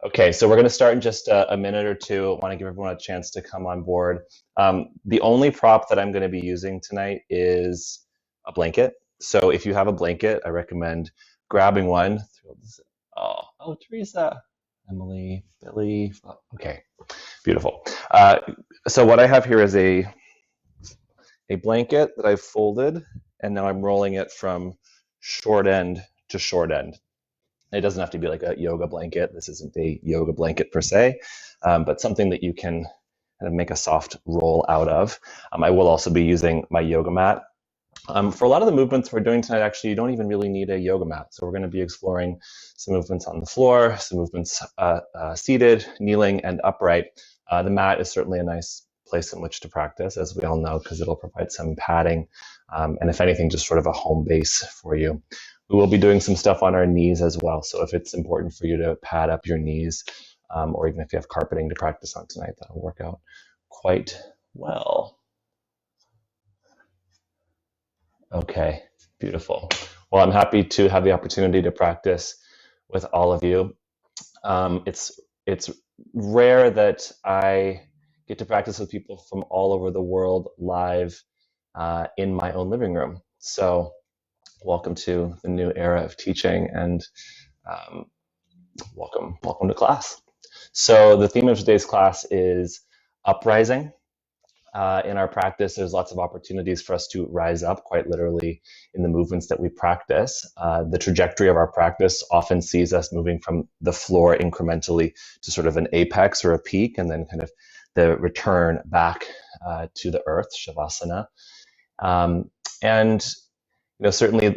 Okay, so we're going to start in just a minute or two. I want to give everyone a chance to come on board. The only prop that I'm going to be using tonight is a blanket. So if you have a blanket, I recommend grabbing one. Oh, Teresa, Emily, Billy. Okay, beautiful. So what I have here is a blanket that I've folded, and now I'm rolling it from short end to short end. It doesn't have to be like a yoga blanket. This isn't a yoga blanket per se, but something that you can kind of make a soft roll out of. I will also be using my yoga mat. For a lot of the movements we're doing tonight, actually, you don't even really need a yoga mat. So we're going to be exploring some movements on the floor, some movements seated, kneeling, and upright. The mat is certainly a nice place in which to practice, as we all know, because it'll provide some padding, and if anything, just sort of a home base for you. We will be doing some stuff on our knees as well. So if it's important for you to pad up your knees, or even if you have carpeting to practice on tonight, that'll work out quite well. Okay, beautiful. Well, I'm happy to have the opportunity to practice with all of you. It's rare that I get to practice with people from all over the world live in my own living room. So welcome to the new era of teaching, and welcome to class. So the theme of today's class is uprising. In our practice, there's lots of opportunities for us to rise up, quite literally, in the movements that we practice. The trajectory of our practice often sees us moving from the floor incrementally to sort of an apex or a peak, and then kind of the return back to the earth, shavasana. And certainly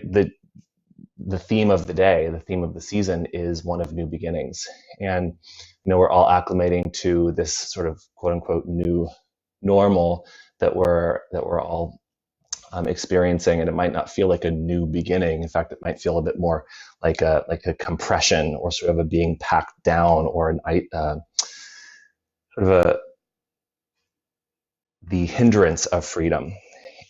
the theme of the day, the theme of the season, is one of new beginnings. And we're all acclimating to this sort of quote unquote new normal that we're all experiencing, and it might not feel like a new beginning. In fact, it might feel a bit more like a compression, or sort of a being packed down, or the hindrance of freedom.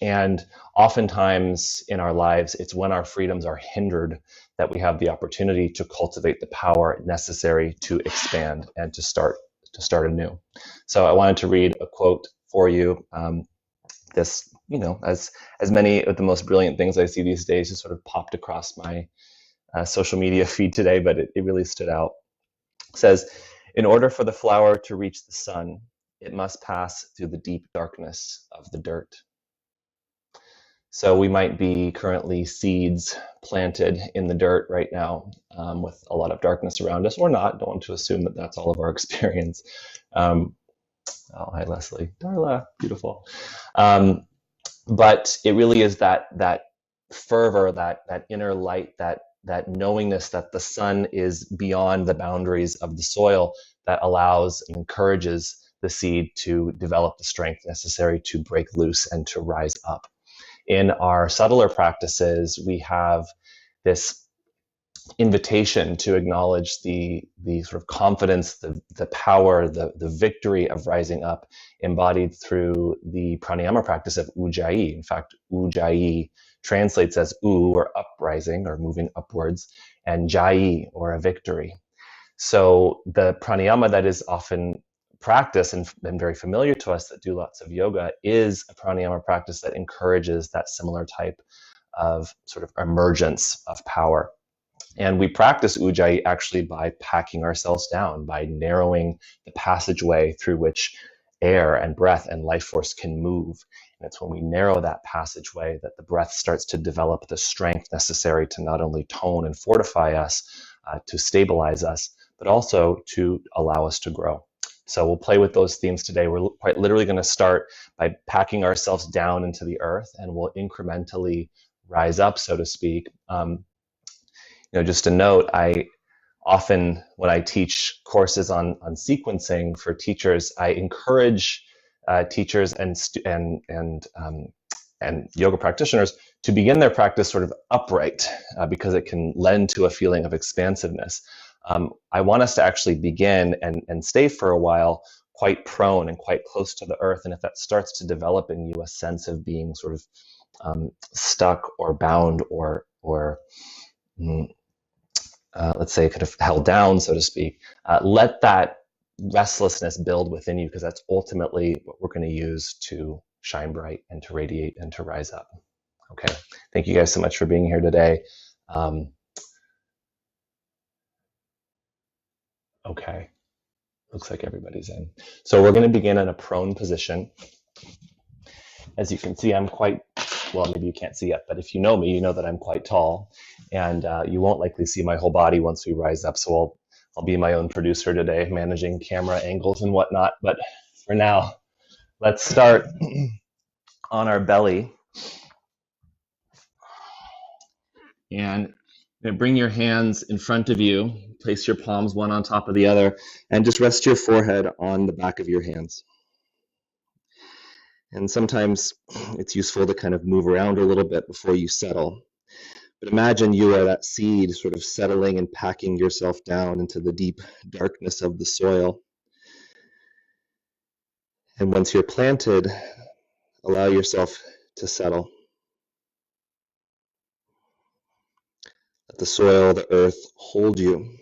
And oftentimes in our lives, it's when our freedoms are hindered that we have the opportunity to cultivate the power necessary to expand and to start anew. So I wanted to read a quote for you. This, as many of the most brilliant things I see these days just sort of popped across my social media feed today, but it really stood out. It says, "In order for the flower to reach the sun, it must pass through the deep darkness of the dirt." So we might be currently seeds planted in the dirt right now, with a lot of darkness around us, or not. Don't want to assume that that's all of our experience. Oh, hi, Leslie. Darla, beautiful. But it really is that fervor, that inner light, that knowingness that the sun is beyond the boundaries of the soil, that allows and encourages the seed to develop the strength necessary to break loose and to rise up. In our subtler practices, we have this invitation to acknowledge the sort of confidence, the power, the victory of rising up, embodied through the pranayama practice of ujjayi. In fact, ujjayi translates as u, or uprising, or moving upwards, and jayi, or a victory. So the pranayama that is often practice and very familiar to us that do lots of yoga is a pranayama practice that encourages that similar type of sort of emergence of power. And we practice ujjayi actually by packing ourselves down, by narrowing the passageway through which air and breath and life force can move. And it's when we narrow that passageway that the breath starts to develop the strength necessary to not only tone and fortify us, to stabilize us, but also to allow us to grow. So we'll play with those themes today. We're quite literally going to start by packing ourselves down into the earth, and we'll incrementally rise up, so to speak. Just a note, I often, when I teach courses on sequencing for teachers, I encourage teachers and yoga practitioners to begin their practice sort of upright, because it can lend to a feeling of expansiveness. I want us to actually begin and stay for a while quite prone and quite close to the earth. And if that starts to develop in you a sense of being sort of stuck or bound or let's say, kind of held down, so to speak, let that restlessness build within you, because that's ultimately what we're going to use to shine bright and to radiate and to rise up. Okay, thank you guys so much for being here today. Okay, looks like everybody's in. So we're going to begin in a prone position. As you can see, I'm quite, well, maybe you can't see it, but if you know me, you know that I'm quite tall, and you won't likely see my whole body once we rise up. So I'll be my own producer today, managing camera angles and whatnot. But for now, let's start on our belly. And bring your hands in front of you, place your palms one on top of the other, and just rest your forehead on the back of your hands. And sometimes it's useful to kind of move around a little bit before you settle. But imagine you are that seed sort of settling and packing yourself down into the deep darkness of the soil. And once you're planted, allow yourself to settle. Let the soil, the earth, hold you.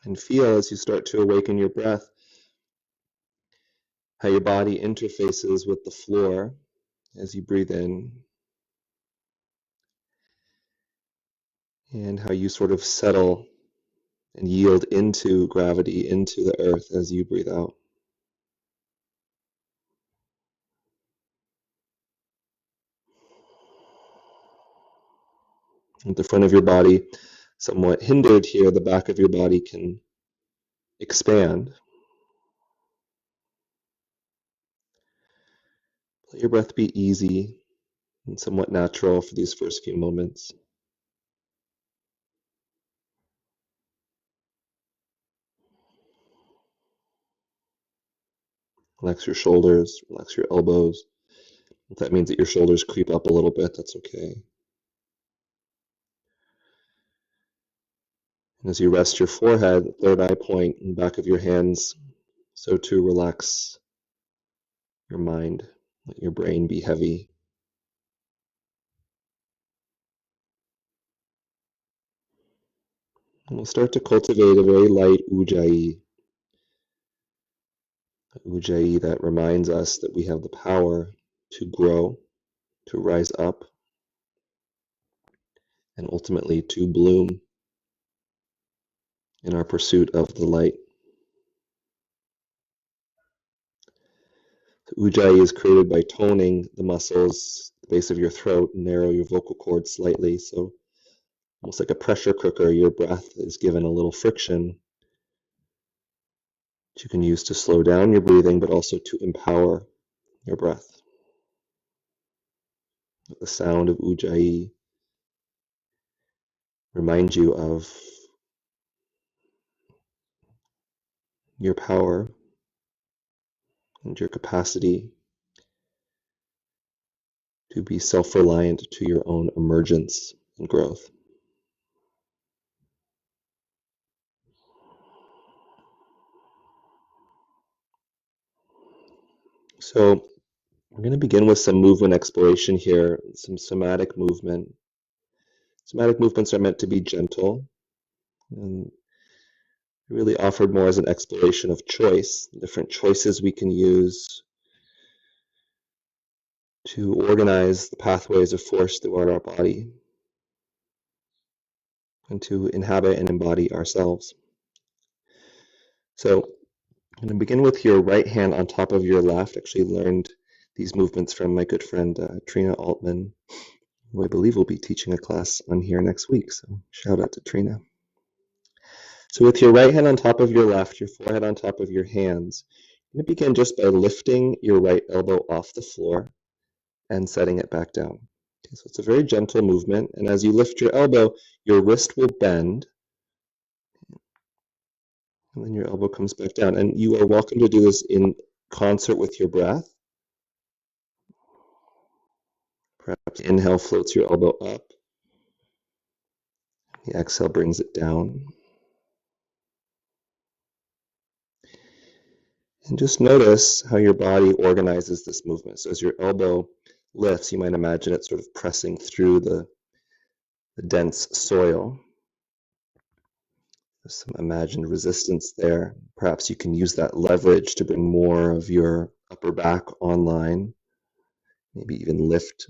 And feel as you start to awaken your breath, how your body interfaces with the floor as you breathe in, and how you sort of settle and yield into gravity, into the earth as you breathe out. At the front of your body, somewhat hindered here, the back of your body can expand. Let your breath be easy and somewhat natural for these first few moments. Relax your shoulders, relax your elbows. If that means that your shoulders creep up a little bit, that's okay. And as you rest your forehead, third eye point, and back of your hands, so too relax your mind. Let your brain be heavy. And we'll start to cultivate a very light ujjayi. Ujjayi that reminds us that we have the power to grow, to rise up, and ultimately to bloom in our pursuit of the light. Ujjayi is created by toning the muscles, the base of your throat, and narrow your vocal cords slightly. So almost like a pressure cooker, your breath is given a little friction that you can use to slow down your breathing, but also to empower your breath. The sound of Ujjayi reminds you of your power and your capacity to be self-reliant to your own emergence and growth. So we're going to begin with some movement exploration here, some somatic movement. Somatic movements are meant to be gentle and really offered more as an exploration of choice, different choices we can use to organize the pathways of force throughout our body and to inhabit and embody ourselves. So I'm going to begin with your right hand on top of your left. Actually learned these movements from my good friend Trina Altman, who I believe will be teaching a class on here next week. So shout out to Trina. So with your right hand on top of your left, your forehead on top of your hands, you're going to begin just by lifting your right elbow off the floor and setting it back down. Okay, so it's a very gentle movement, and as you lift your elbow, your wrist will bend, and then your elbow comes back down. And you are welcome to do this in concert with your breath. Perhaps inhale floats your elbow up. The exhale brings it down. And just notice how your body organizes this movement. So as your elbow lifts, you might imagine it sort of pressing through the dense soil. There's some imagined resistance there. Perhaps you can use that leverage to bring more of your upper back online. Maybe even lift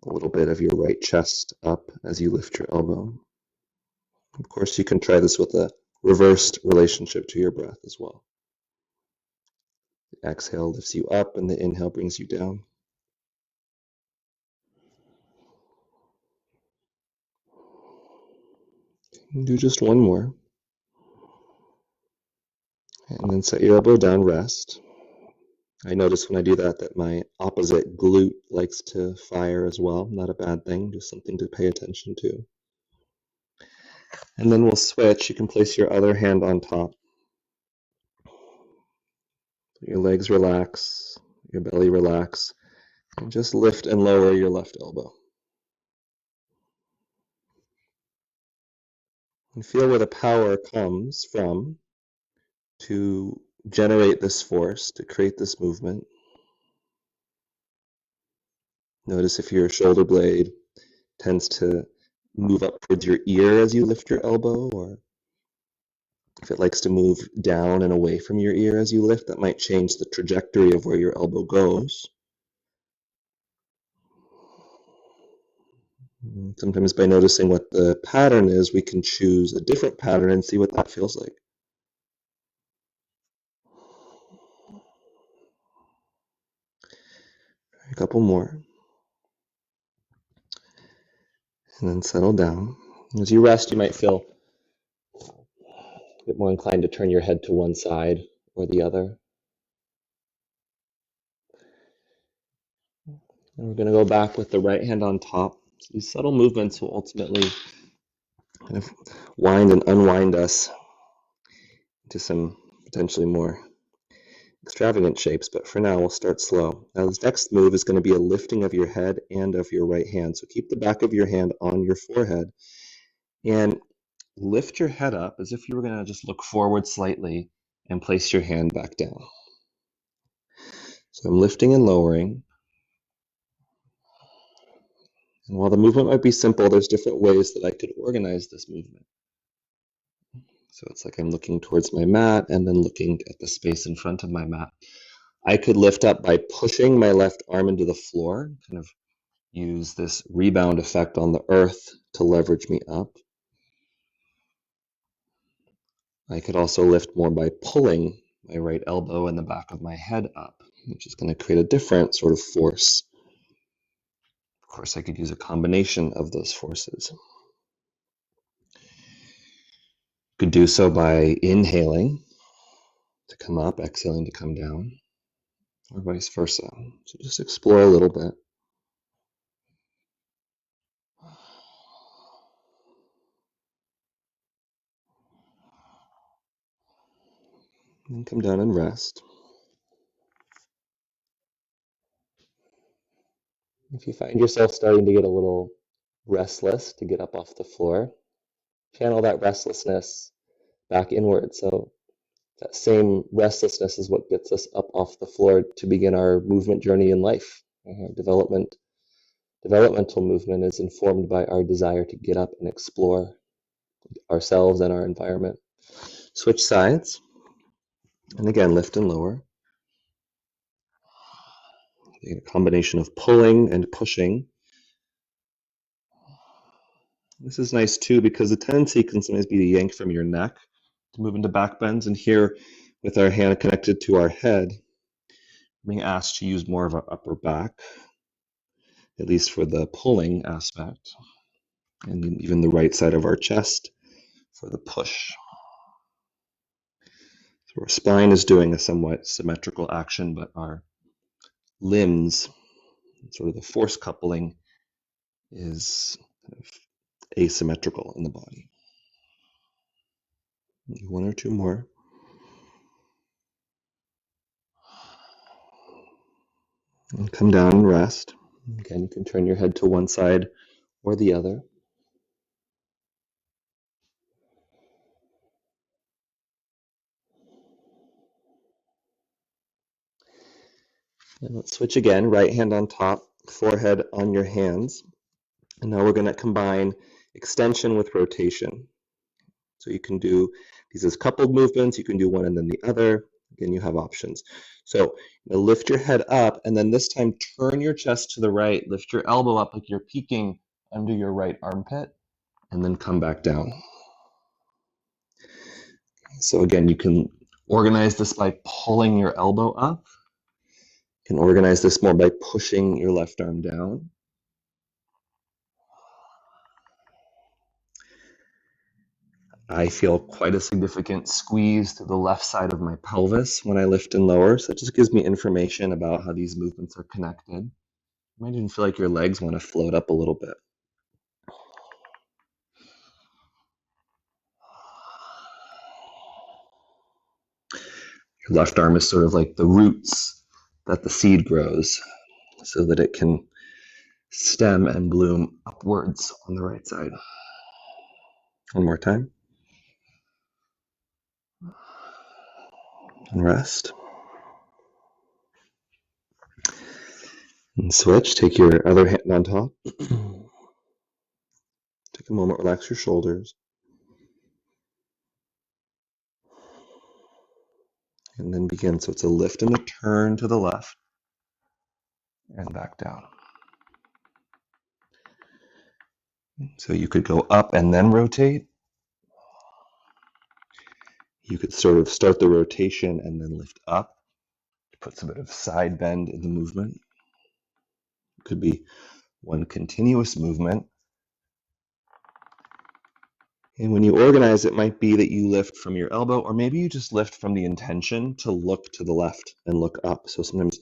a little bit of your right chest up as you lift your elbow. Of course, you can try this with a reversed relationship to your breath as well. The exhale lifts you up and the inhale brings you down. Do just one more. And then set your elbow down, rest. I notice when I do that my opposite glute likes to fire as well. Not a bad thing, just something to pay attention to. And then we'll switch. You can place your other hand on top. Your legs relax, your belly relax, and just lift and lower your left elbow. And feel where the power comes from to generate this force, to create this movement. Notice if your shoulder blade tends to move up towards your ear as you lift your elbow, or if it likes to move down and away from your ear as you lift, that might change the trajectory of where your elbow goes. Sometimes by noticing what the pattern is, we can choose a different pattern and see what that feels like. A couple more. And then settle down. As you rest, you might feel a bit more inclined to turn your head to one side or the other. And we're going to go back with the right hand on top. So these subtle movements will ultimately kind of wind and unwind us into some potentially more extravagant shapes, but for now we'll start slow. Now this next move is going to be a lifting of your head and of your right hand. So keep the back of your hand on your forehead and lift your head up as if you were going to just look forward slightly and place your hand back down. So I'm lifting and lowering. And while the movement might be simple, there's different ways that I could organize this movement. So it's like I'm looking towards my mat and then looking at the space in front of my mat. I could lift up by pushing my left arm into the floor, kind of use this rebound effect on the earth to leverage me up. I could also lift more by pulling my right elbow and the back of my head up, which is going to create a different sort of force. Of course, I could use a combination of those forces. Could do so by inhaling to come up, exhaling to come down, or vice versa. So just explore a little bit. And come down and rest. If you find yourself starting to get a little restless to get up off the floor, channel that restlessness back inward. So that same restlessness is what gets us up off the floor to begin our movement journey in life. Developmental movement is informed by our desire to get up and explore ourselves and our environment. Switch sides. And again, lift and lower. A combination of pulling and pushing. This is nice too because the tendency can sometimes be to yank from your neck to move into back bends. And here, with our hand connected to our head, being asked to use more of our upper back, at least for the pulling aspect, and then even the right side of our chest for the push. So our spine is doing a somewhat symmetrical action, but our limbs, sort of the force coupling, is kind of asymmetrical in the body. One or two more. And come down and rest. Again, you can turn your head to one side or the other. And let's switch again, right hand on top, forehead on your hands. And now we're going to combine extension with rotation. So you can do these as coupled movements, you can do one and then the other. Again, you have options. So lift your head up, and then this time turn your chest to the right, lift your elbow up like you're peeking under your right armpit, and then come back down. So again, you can organize this by pulling your elbow up. You can organize this more by pushing your left arm down. I feel quite a significant squeeze to the left side of my pelvis when I lift and lower, so it just gives me information about how these movements are connected. You might even feel like your legs want to float up a little bit. Your left arm is sort of like the roots that the seed grows so that it can stem and bloom upwards on the right side. One more time. And rest. And switch. Take your other hand on top. Take a moment, relax your shoulders. And then begin. So it's a lift and a turn to the left and back down. So you could go up and then rotate. You could sort of start the rotation and then lift up. Puts a bit of side bend in the movement. It could be one continuous movement. And when you organize, it might be that you lift from your elbow, or maybe you just lift from the intention to look to the left and look up. So sometimes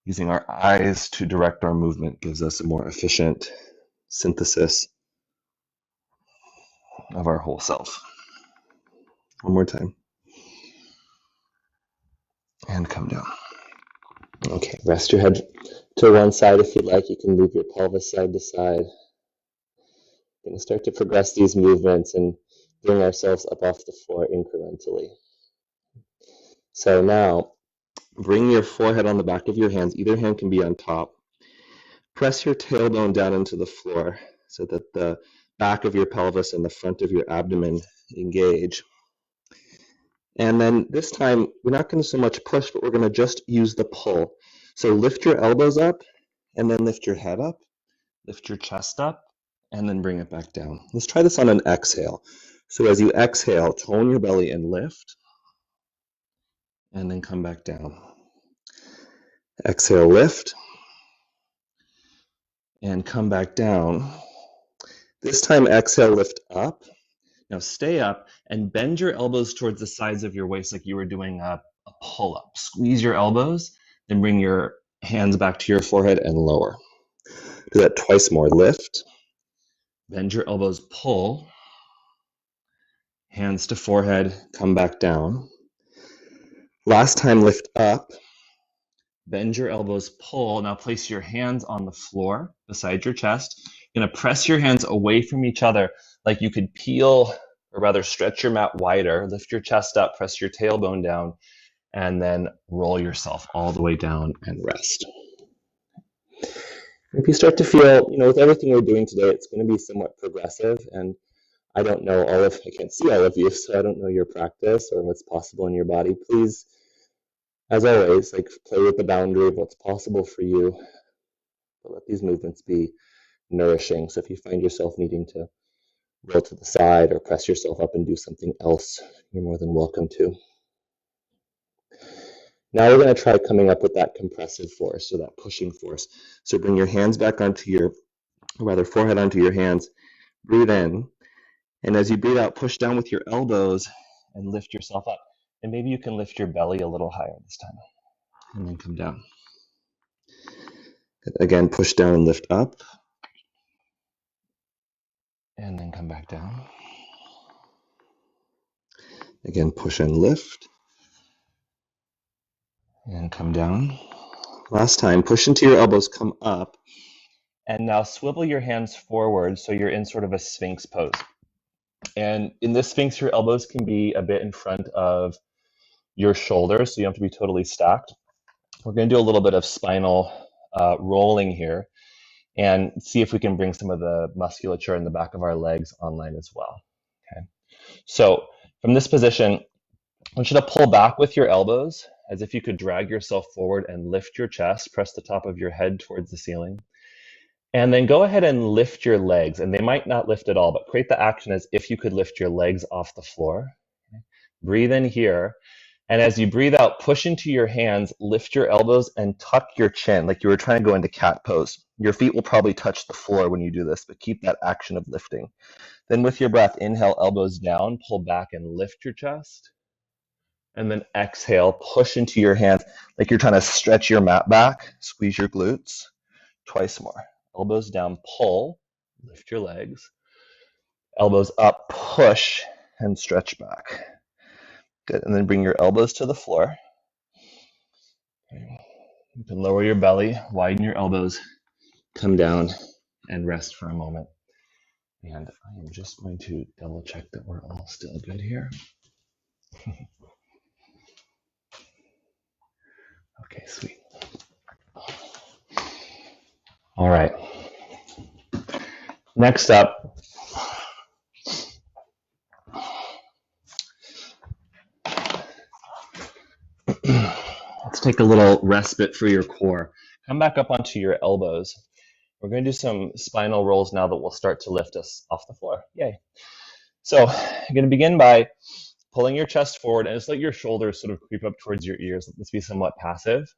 using our eyes to direct our movement gives us a more efficient synthesis of our whole self. One more time. And come down. Okay, rest your head to one side if you'd like. You can move your pelvis side to side. We're going to start to progress these movements and bring ourselves up off the floor incrementally. So now, bring your forehead on the back of your hands. Either hand can be on top. Press your tailbone down into the floor so that the back of your pelvis and the front of your abdomen engage. And then this time, we're not going to so much push, but we're going to just use the pull. So lift your elbows up, and then lift your head up, lift your chest up, and then bring it back down. Let's try this on an exhale. So as you exhale, tone your belly and lift, and then come back down. Exhale, lift, and come back down. This time, exhale, lift up. Now stay up and bend your elbows towards the sides of your waist like you were doing a pull-up. Squeeze your elbows, then bring your hands back to your forehead and lower. Do that twice more. Lift, bend your elbows, pull, hands to forehead, come back down. Last time, lift up, bend your elbows, pull. Now place your hands on the floor beside your chest. You're going to press your hands away from each other like you could peel, or rather stretch your mat wider, lift your chest up, press your tailbone down, and then roll yourself all the way down and rest. If you start to feel, with everything we're doing today, it's going to be somewhat progressive, and I can't see all of you, so I don't know your practice or what's possible in your body. Please, as always, play with the boundary of what's possible for you, but let these movements be nourishing. So if you find yourself needing to roll to the side or press yourself up and do something else, you're more than welcome to. Now we're going to try coming up with that compressive force, or that pushing force. So bring your hands back onto forehead onto your hands. Breathe in. And as you breathe out, push down with your elbows and lift yourself up. And maybe you can lift your belly a little higher this time. And then come down. Again, push down and lift up. And then come back down. Again, push and lift. And come down. Last time, push into your elbows, come up. And now swivel your hands forward so you're in sort of a Sphinx pose. And in this Sphinx, your elbows can be a bit in front of your shoulders, so you don't have to be totally stacked. We're going to do a little bit of spinal rolling here and see if we can bring some of the musculature in the back of our legs online as well. Okay. So from this position, I want you to pull back with your elbows as if you could drag yourself forward and lift your chest, press the top of your head towards the ceiling. And then go ahead and lift your legs. And they might not lift at all, but create the action as if you could lift your legs off the floor. Okay. Breathe in here. And as you breathe out, push into your hands, lift your elbows, and tuck your chin like you were trying to go into cat pose. Your feet will probably touch the floor when you do this, but keep that action of lifting. Then with your breath, inhale, elbows down, pull back and lift your chest. And then exhale, push into your hands like you're trying to stretch your mat back, squeeze your glutes. Twice more. Elbows down, pull, lift your legs. Elbows up, push, and stretch back. Good. And then bring your elbows to the floor. Okay. You can lower your belly, widen your elbows, come down, and rest for a moment. And I am just going to double check that we're all still good here. Okay, sweet. All right. Next up, let's take a little respite for your core. Come back up onto your elbows. We're going to do some spinal rolls now that will start to lift us off the floor. Yay. So you're going to begin by pulling your chest forward and just let your shoulders sort of creep up towards your ears. Let this be somewhat passive.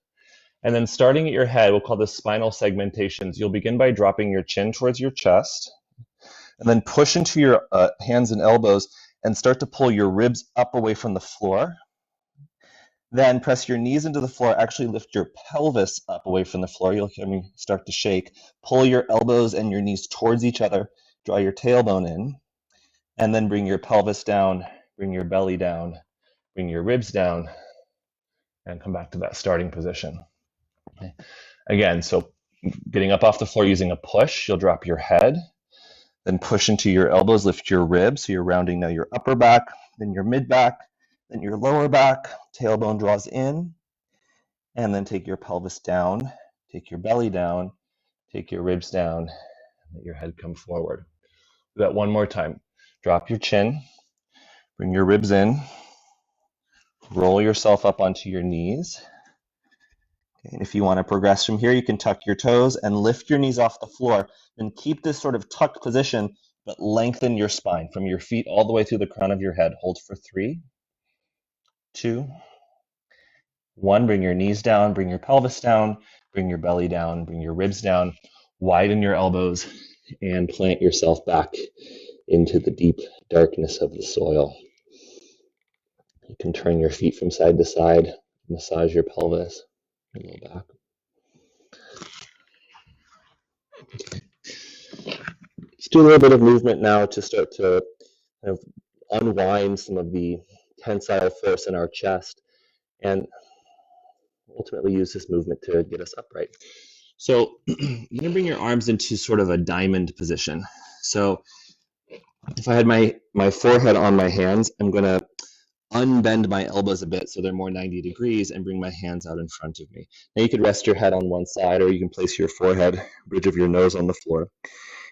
And then starting at your head, we'll call this spinal segmentations. You'll begin by dropping your chin towards your chest and then push into your hands and elbows and start to pull your ribs up away from the floor. Then press your knees into the floor, actually lift your pelvis up away from the floor. You'll hear me start to shake. Pull your elbows and your knees towards each other. Draw your tailbone in. And then bring your pelvis down, bring your belly down, bring your ribs down, and come back to that starting position. Okay. Again, so getting up off the floor using a push, you'll drop your head, then push into your elbows, lift your ribs. So you're rounding now your upper back, then your mid back, then your lower back, tailbone draws in, and then take your pelvis down, take your belly down, take your ribs down, and let your head come forward. Do that one more time. Drop your chin, bring your ribs in, roll yourself up onto your knees. Okay, and if you want to progress from here, you can tuck your toes and lift your knees off the floor. Then keep this sort of tucked position, but lengthen your spine from your feet all the way through the crown of your head. Hold for 3, 2, 1. Bring your knees down, bring your pelvis down, bring your belly down, bring your ribs down, widen your elbows, and plant yourself back into the deep darkness of the soil. You can turn your feet from side to side, massage your pelvis, your low back. Let's do a little bit of movement now to start to kind of unwind some of the tensile force in our chest and ultimately use this movement to get us upright. So you're going to bring your arms into sort of a diamond position. So if I had my forehead on my hands, I'm going to unbend my elbows a bit so they're more 90 degrees and bring my hands out in front of me. Now you could rest your head on one side, or you can place your forehead, bridge of your nose on the floor.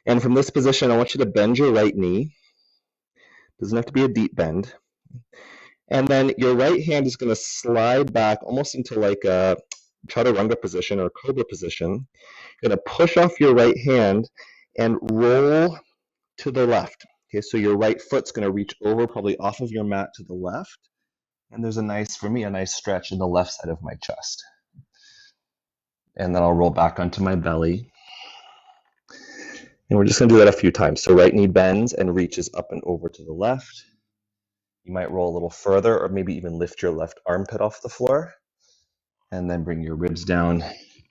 And from this position, I want you to bend your right knee. Doesn't have to be a deep bend. And then your right hand is going to slide back almost into like a chaturanga position or cobra position. You're going to push off your right hand and roll to the left. Okay, so your right foot's going to reach over probably off of your mat to the left. And there's a nice stretch in the left side of my chest. And then I'll roll back onto my belly. And we're just going to do that a few times. So right knee bends and reaches up and over to the left. You might roll a little further or maybe even lift your left armpit off the floor. And then bring your ribs down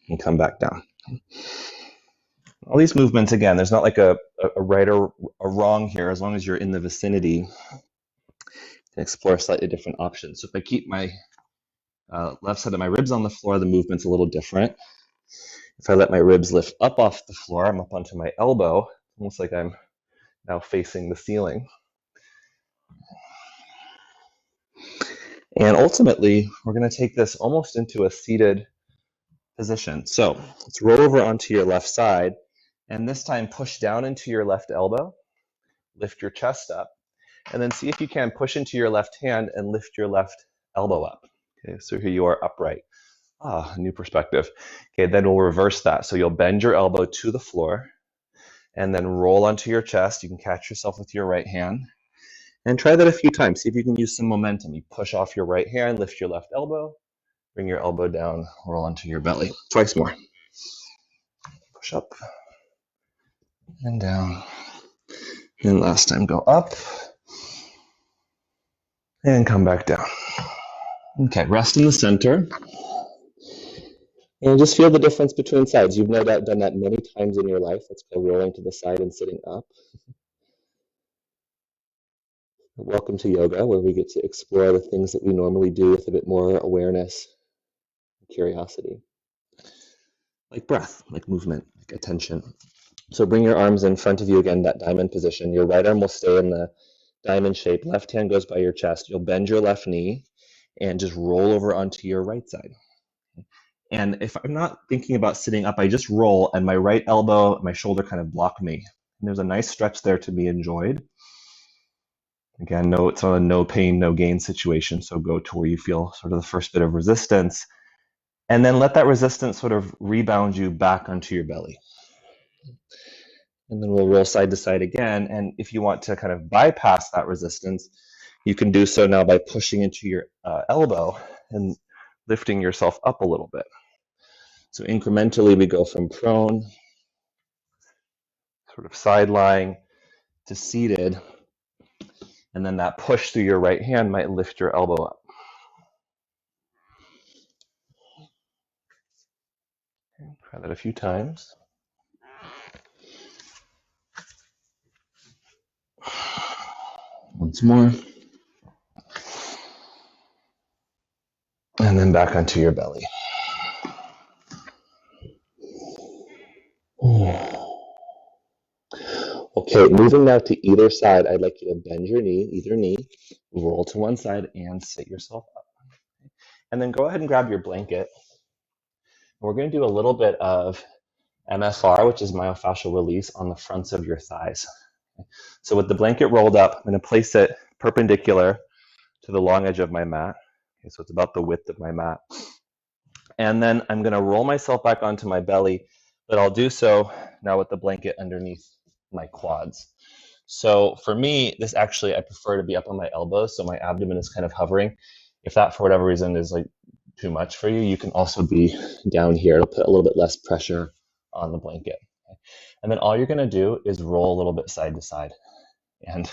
and come back down. All these movements, again, there's not like a right or a wrong here. As long as you're in the vicinity, you can explore slightly different options. So if I keep my left side of my ribs on the floor, the movement's a little different. If I let my ribs lift up off the floor, I'm up onto my elbow, almost like I'm now facing the ceiling. And ultimately, we're going to take this almost into a seated position. So let's roll over onto your left side, and this time push down into your left elbow, lift your chest up, and then see if you can push into your left hand and lift your left elbow up. Okay, so here you are upright. Ah, new perspective. Okay, then we'll reverse that. So you'll bend your elbow to the floor and then roll onto your chest. You can catch yourself with your right hand and try that a few times. See if you can use some momentum. You push off your right hand, lift your left elbow, bring your elbow down, roll onto your belly. Twice more. Push up and down. And last time, go up and come back down. Okay, rest in the center. And just feel the difference between sides. You've no doubt done that many times in your life. That's called rolling to the side and sitting up. Welcome to yoga, where we get to explore the things that we normally do with a bit more awareness and curiosity. Like breath, like movement, like attention. So bring your arms in front of you again, that diamond position. Your right arm will stay in the diamond shape. Left hand goes by your chest. You'll bend your left knee and just roll over onto your right side. And if I'm not thinking about sitting up, I just roll and my right elbow, my shoulder kind of block me. And there's a nice stretch there to be enjoyed. Again, no, it's not a no pain, no gain situation. So go to where you feel sort of the first bit of resistance, and then let that resistance sort of rebound you back onto your belly. And then we'll roll side to side again. And if you want to kind of bypass that resistance, you can do so now by pushing into your elbow and lifting yourself up a little bit. So incrementally, we go from prone, sort of side lying, to seated. And then that push through your right hand might lift your elbow up. Okay, try that a few times. Once more. And then back onto your belly. Okay, moving now to either side, I'd like you to bend your knee, either knee, roll to one side, and sit yourself up. And then go ahead and grab your blanket. We're going to do a little bit of MFR, which is myofascial release, on the fronts of your thighs. So with the blanket rolled up, I'm going to place it perpendicular to the long edge of my mat. Okay, so it's about the width of my mat. And then I'm going to roll myself back onto my belly, but I'll do so now with the blanket underneath my quads. So for me, this actually, I prefer to be up on my elbows, so my abdomen is kind of hovering. If that, for whatever reason, is like too much for you, you can also be down here. It'll put a little bit less pressure on the blanket. Okay? And then all you're going to do is roll a little bit side to side. And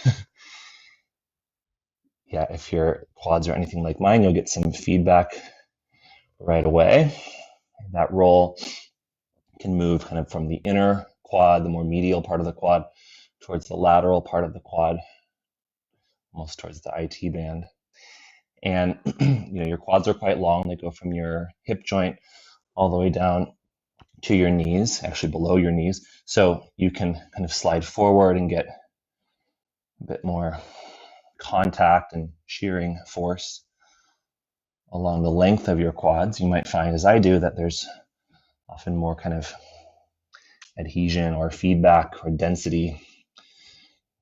yeah, if your quads are anything like mine, you'll get some feedback right away. That roll can move kind of from the inner quad, the more medial part of the quad, towards the lateral part of the quad, almost towards the IT band. And you know, your quads are quite long. They go from your hip joint all the way down to your knees, actually below your knees. So you can kind of slide forward and get a bit more contact and shearing force along the length of your quads. You might find, as I do, that there's often more kind of adhesion or feedback or density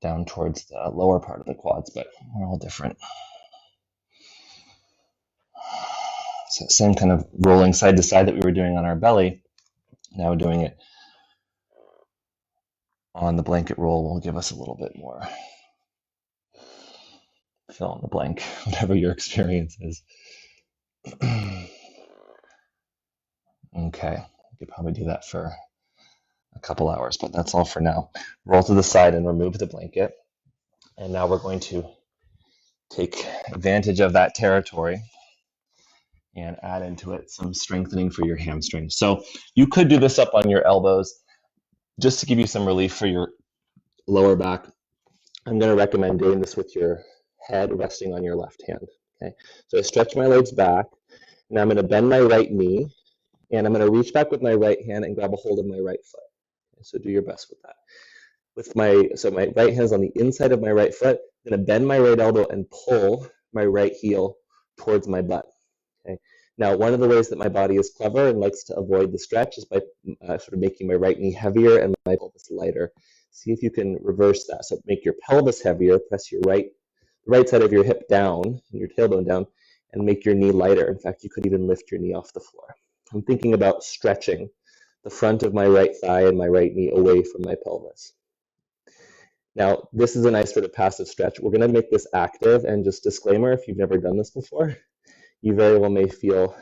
down towards the lower part of the quads, but we're all different. So same kind of rolling side to side that we were doing on our belly, now doing it on the blanket roll will give us a little bit more fill in the blank, whatever your experience is. Okay, we could probably do that for a couple hours, but that's all for now. Roll to the side and remove the blanket. And now we're going to take advantage of that territory and add into it some strengthening for your hamstrings. So you could do this up on your elbows just to give you some relief for your lower back. I'm going to recommend doing this with your head resting on your left hand. Okay, so I stretch my legs back, and I'm going to bend my right knee, and I'm going to reach back with my right hand and grab a hold of my right foot. Okay, so do your best with that. So my right hand is on the inside of my right foot. I'm going to bend my right elbow and pull my right heel towards my butt. Okay. Now, one of the ways that my body is clever and likes to avoid the stretch is by sort of making my right knee heavier and my pelvis lighter. See if you can reverse that. So make your pelvis heavier, press your right side of your hip down and your tailbone down, and make your knee lighter. In fact, you could even lift your knee off the floor. I'm thinking about stretching the front of my right thigh and my right knee away from my pelvis. Now, this is a nice sort of passive stretch. We're going to make this active, and just disclaimer, if you've never done this before, you very well may feel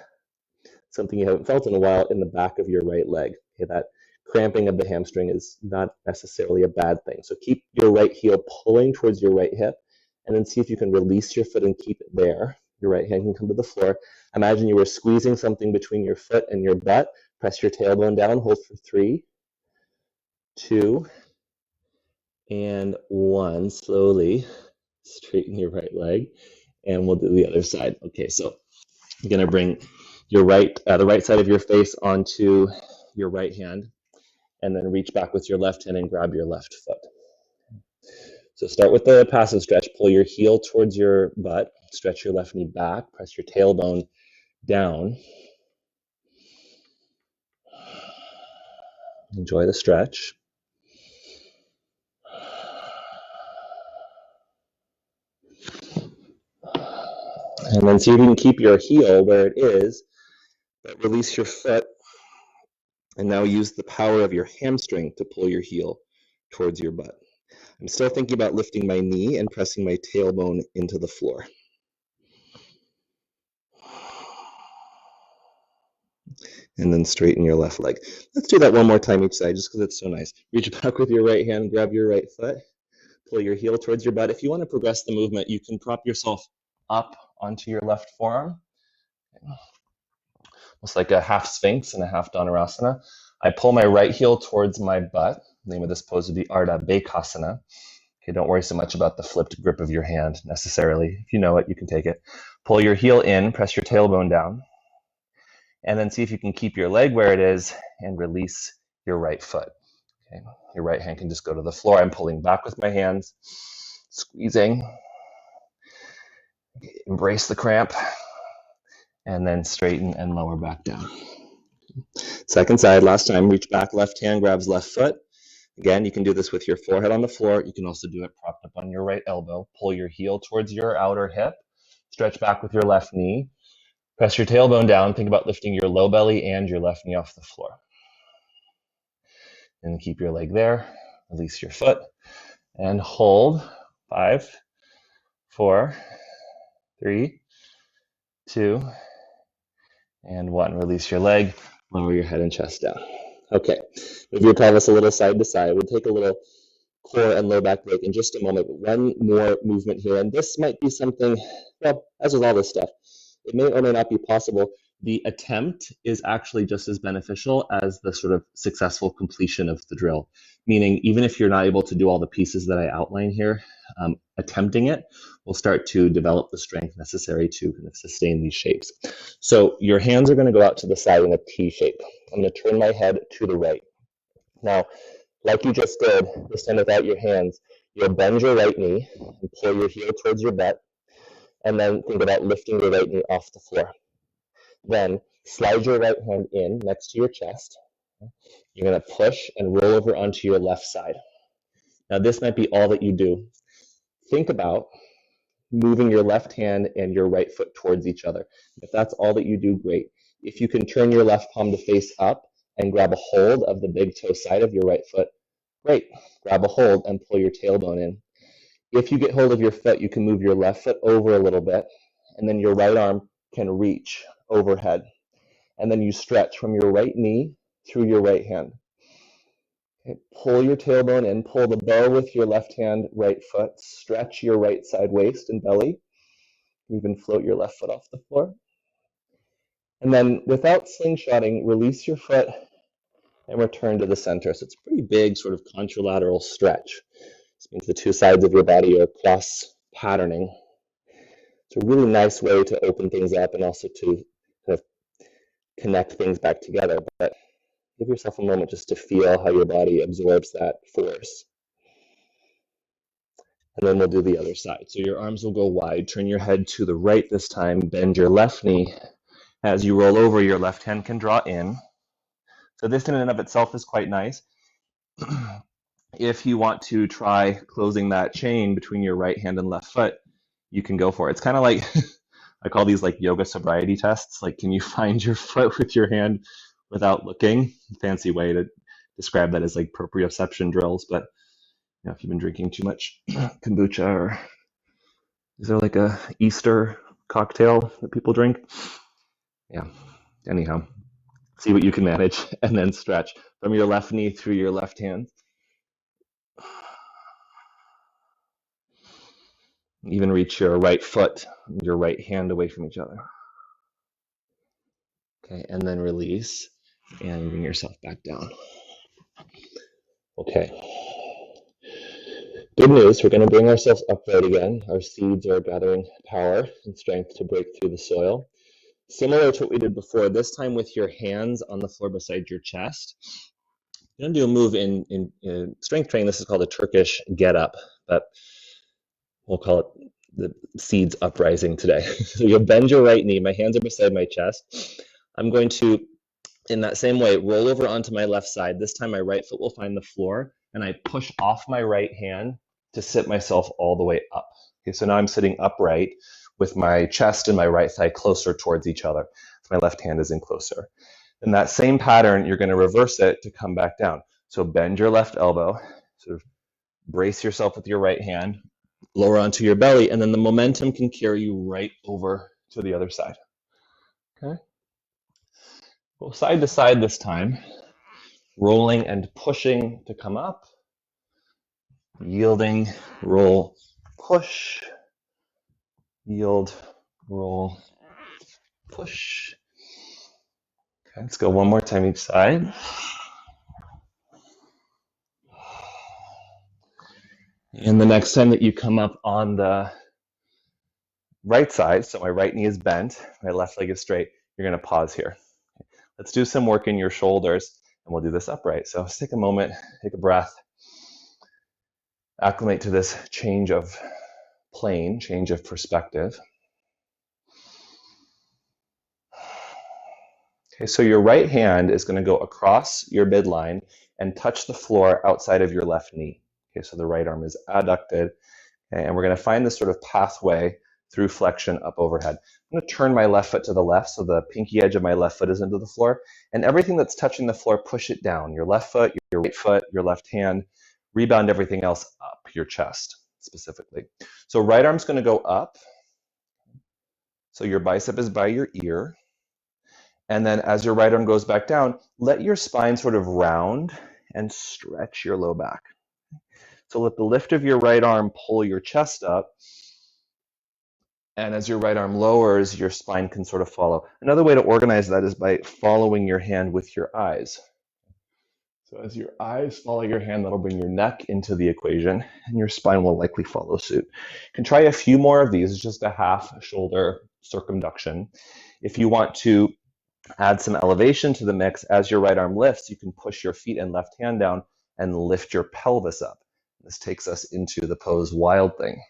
something you haven't felt in a while in the back of your right leg. Okay, that cramping of the hamstring is not necessarily a bad thing. So keep your right heel pulling towards your right hip, and then see if you can release your foot and keep it there. Your right hand can come to the floor. Imagine you were squeezing something between your foot and your butt. Press your tailbone down, hold for 3, 2, and 1. Slowly straighten your right leg, and we'll do the other side. Okay, so you're going to bring your the right side of your face onto your right hand, and then reach back with your left hand and grab your left foot. So start with the passive stretch. Pull your heel towards your butt, stretch your left knee back, press your tailbone down. Enjoy the stretch. And then see if you can keep your heel where it is, but release your foot, and now use the power of your hamstring to pull your heel towards your butt. I'm still thinking about lifting my knee and pressing my tailbone into the floor. And then straighten your left leg. Let's do that one more time each side just because it's so nice. Reach back with your right hand, grab your right foot, pull your heel towards your butt. If you want to progress the movement, you can prop yourself up onto your left forearm. Almost like a half Sphinx and a half Dhanurasana. I pull my right heel towards my butt. The name of this pose would be Ardha Bekasana. Okay, don't worry so much about the flipped grip of your hand necessarily. If you know it, you can take it. Pull your heel in, press your tailbone down, and then see if you can keep your leg where it is and release your right foot. Okay, your right hand can just go to the floor. I'm pulling back with my hands, squeezing. Embrace the cramp, and then straighten and lower back down. Second side, last time, reach back, left hand grabs left foot. Again, you can do this with your forehead on the floor. You can also do it propped up on your right elbow. Pull your heel towards your outer hip. Stretch back with your left knee. Press your tailbone down. Think about lifting your low belly and your left knee off the floor. And keep your leg there. Release your foot. And hold. 5, 4, 3, 2, and 1. Release your leg. Lower your head and chest down. Okay, move your pelvis a little side to side. We'll take a little core and low back break in just a moment. But one more movement here, and this might be something, well, as with all this stuff, it may or may not be possible. The attempt is actually just as beneficial as the sort of successful completion of the drill. Meaning, even if you're not able to do all the pieces that I outline here, attempting it will start to develop the strength necessary to kind of sustain these shapes. So your hands are going to go out to the side in a T shape. I'm going to turn my head to the right. Now, like you just did, this time without your hands, you'll bend your right knee and pull your heel towards your butt, and then think about lifting your right knee off the floor. Then slide your right hand in next to your chest. You're going to push and roll over onto your left side. Now, this might be all that you do. Think about moving your left hand and your right foot towards each other. If that's all that you do, great. If you can turn your left palm to face up and grab a hold of the big toe side of your right foot, great. Grab a hold and pull your tailbone in. If you get hold of your foot, you can move your left foot over a little bit, and then your right arm can reach overhead. And then you stretch from your right knee through your right hand. Okay, pull your tailbone in, pull the bow with your left hand, right foot, stretch your right side waist and belly, even float your left foot off the floor. And then without slingshotting, release your foot and return to the center. So it's a pretty big sort of contralateral stretch. This means the two sides of your body are cross patterning. It's a really nice way to open things up and also to kind of connect things back together. But give yourself a moment just to feel how your body absorbs that force. And then we'll do the other side. So your arms will go wide. Turn your head to the right this time. Bend your left knee. As you roll over, your left hand can draw in. So this in and of itself is quite nice. If you want to try closing that chain between your right hand and left foot, you can go for it. It's kind of like, I call these like yoga sobriety tests. Like, can you find your foot with your hand without looking? Fancy way to describe that as like proprioception drills. But you know, if you've been drinking too much kombucha, or is there like a Easter cocktail that people drink? Yeah, anyhow, see what you can manage and then stretch from your left knee through your left hand. Even reach your right foot and your right hand away from each other. Okay, and then release and bring yourself back down. Okay. Good news, we're going to bring ourselves upright again. Our seeds are gathering power and strength to break through the soil. Similar to what we did before, this time with your hands on the floor beside your chest. You're going to do a move in strength training. This is called a Turkish get up, but we'll call it the seeds uprising today. So you'll bend your right knee. My hands are beside my chest. I'm going to, in that same way, roll over onto my left side. This time my right foot will find the floor, and I push off my right hand to sit myself all the way up. Okay, so now I'm sitting upright with my chest and my right thigh closer towards each other. My left hand is in closer. In that same pattern, you're going to reverse it to come back down. So bend your left elbow, sort of brace yourself with your right hand, lower onto your belly, and then the momentum can carry you right over to the other side. Okay? Go side to side this time, rolling and pushing to come up, yielding, roll, push, yield, roll, push. Okay, let's go one more time each side. And the next time that you come up on the right side, so my right knee is bent, my left leg is straight, you're going to pause here. Let's do some work in your shoulders, and we'll do this upright. So let's take a moment, take a breath, acclimate to this change of plane, change of perspective. Okay, so your right hand is going to go across your midline and touch the floor outside of your left knee. Okay, so the right arm is adducted, okay, and we're going to find this sort of pathway through flexion up overhead. I'm going to turn my left foot to the left, so the pinky edge of my left foot is into the floor, and everything that's touching the floor, push it down. Your left foot, your right foot, your left hand, rebound everything else up, your chest specifically. So right arm's going to go up, so your bicep is by your ear, and then as your right arm goes back down, let your spine sort of round and stretch your low back. So let the lift of your right arm pull your chest up, and as your right arm lowers, your spine can sort of follow. Another way to organize that is by following your hand with your eyes. So as your eyes follow your hand, that'll bring your neck into the equation, and your spine will likely follow suit. You can try a few more of these. It's just a half shoulder circumduction. If you want to add some elevation to the mix, as your right arm lifts, you can push your feet and left hand down and lift your pelvis up. This takes us into the pose wild thing.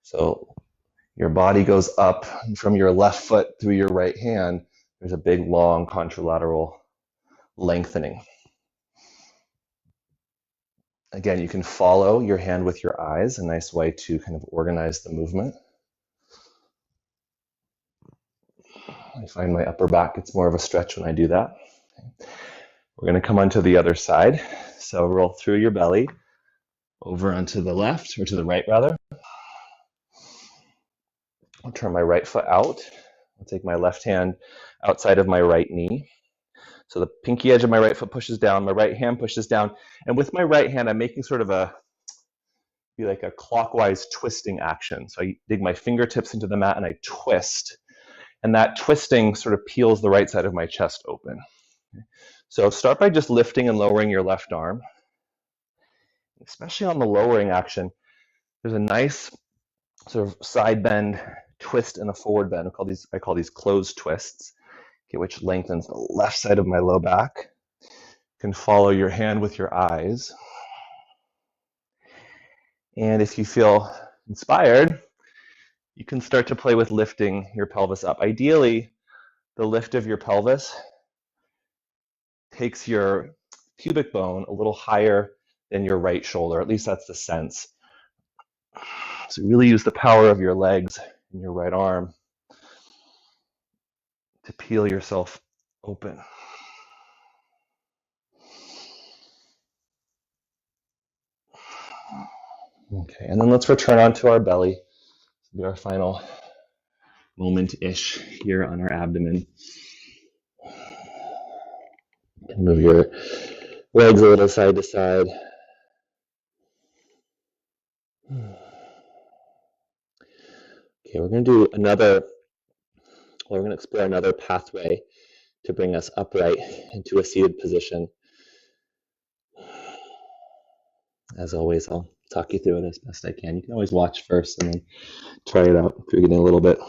So your body goes up, and from your left foot through your right hand, there's a big, long contralateral lengthening. Again, you can follow your hand with your eyes, a nice way to kind of organize the movement. I find my upper back gets more of a stretch when I do that. We're going to come onto the other side. So roll through your belly, over onto the left, or to the right rather. I'll turn my right foot out. I'll take my left hand outside of my right knee. So the pinky edge of my right foot pushes down, my right hand pushes down, and with my right hand, I'm making sort of a clockwise twisting action. So I dig my fingertips into the mat and I twist, and that twisting sort of peels the right side of my chest open. So start by just lifting and lowering your left arm. Especially on the lowering action, there's a nice sort of side bend, twist, and a forward bend. I call these closed twists, okay, which lengthens the left side of my low back. You can follow your hand with your eyes. And if you feel inspired, You can start to play with lifting your pelvis up. Ideally, the lift of your pelvis takes your pubic bone a little higher than your right shoulder. At least that's the sense. So really use the power of your legs and your right arm to peel yourself open. Okay, and then let's return onto our belly. This will be our final moment-ish here on our abdomen. Move your legs a little side to side. Okay, we're going to do we're going to explore another pathway to bring us upright into a seated position. As always, I'll talk you through it as best I can. You can always watch first and then try it out if you're getting a little bit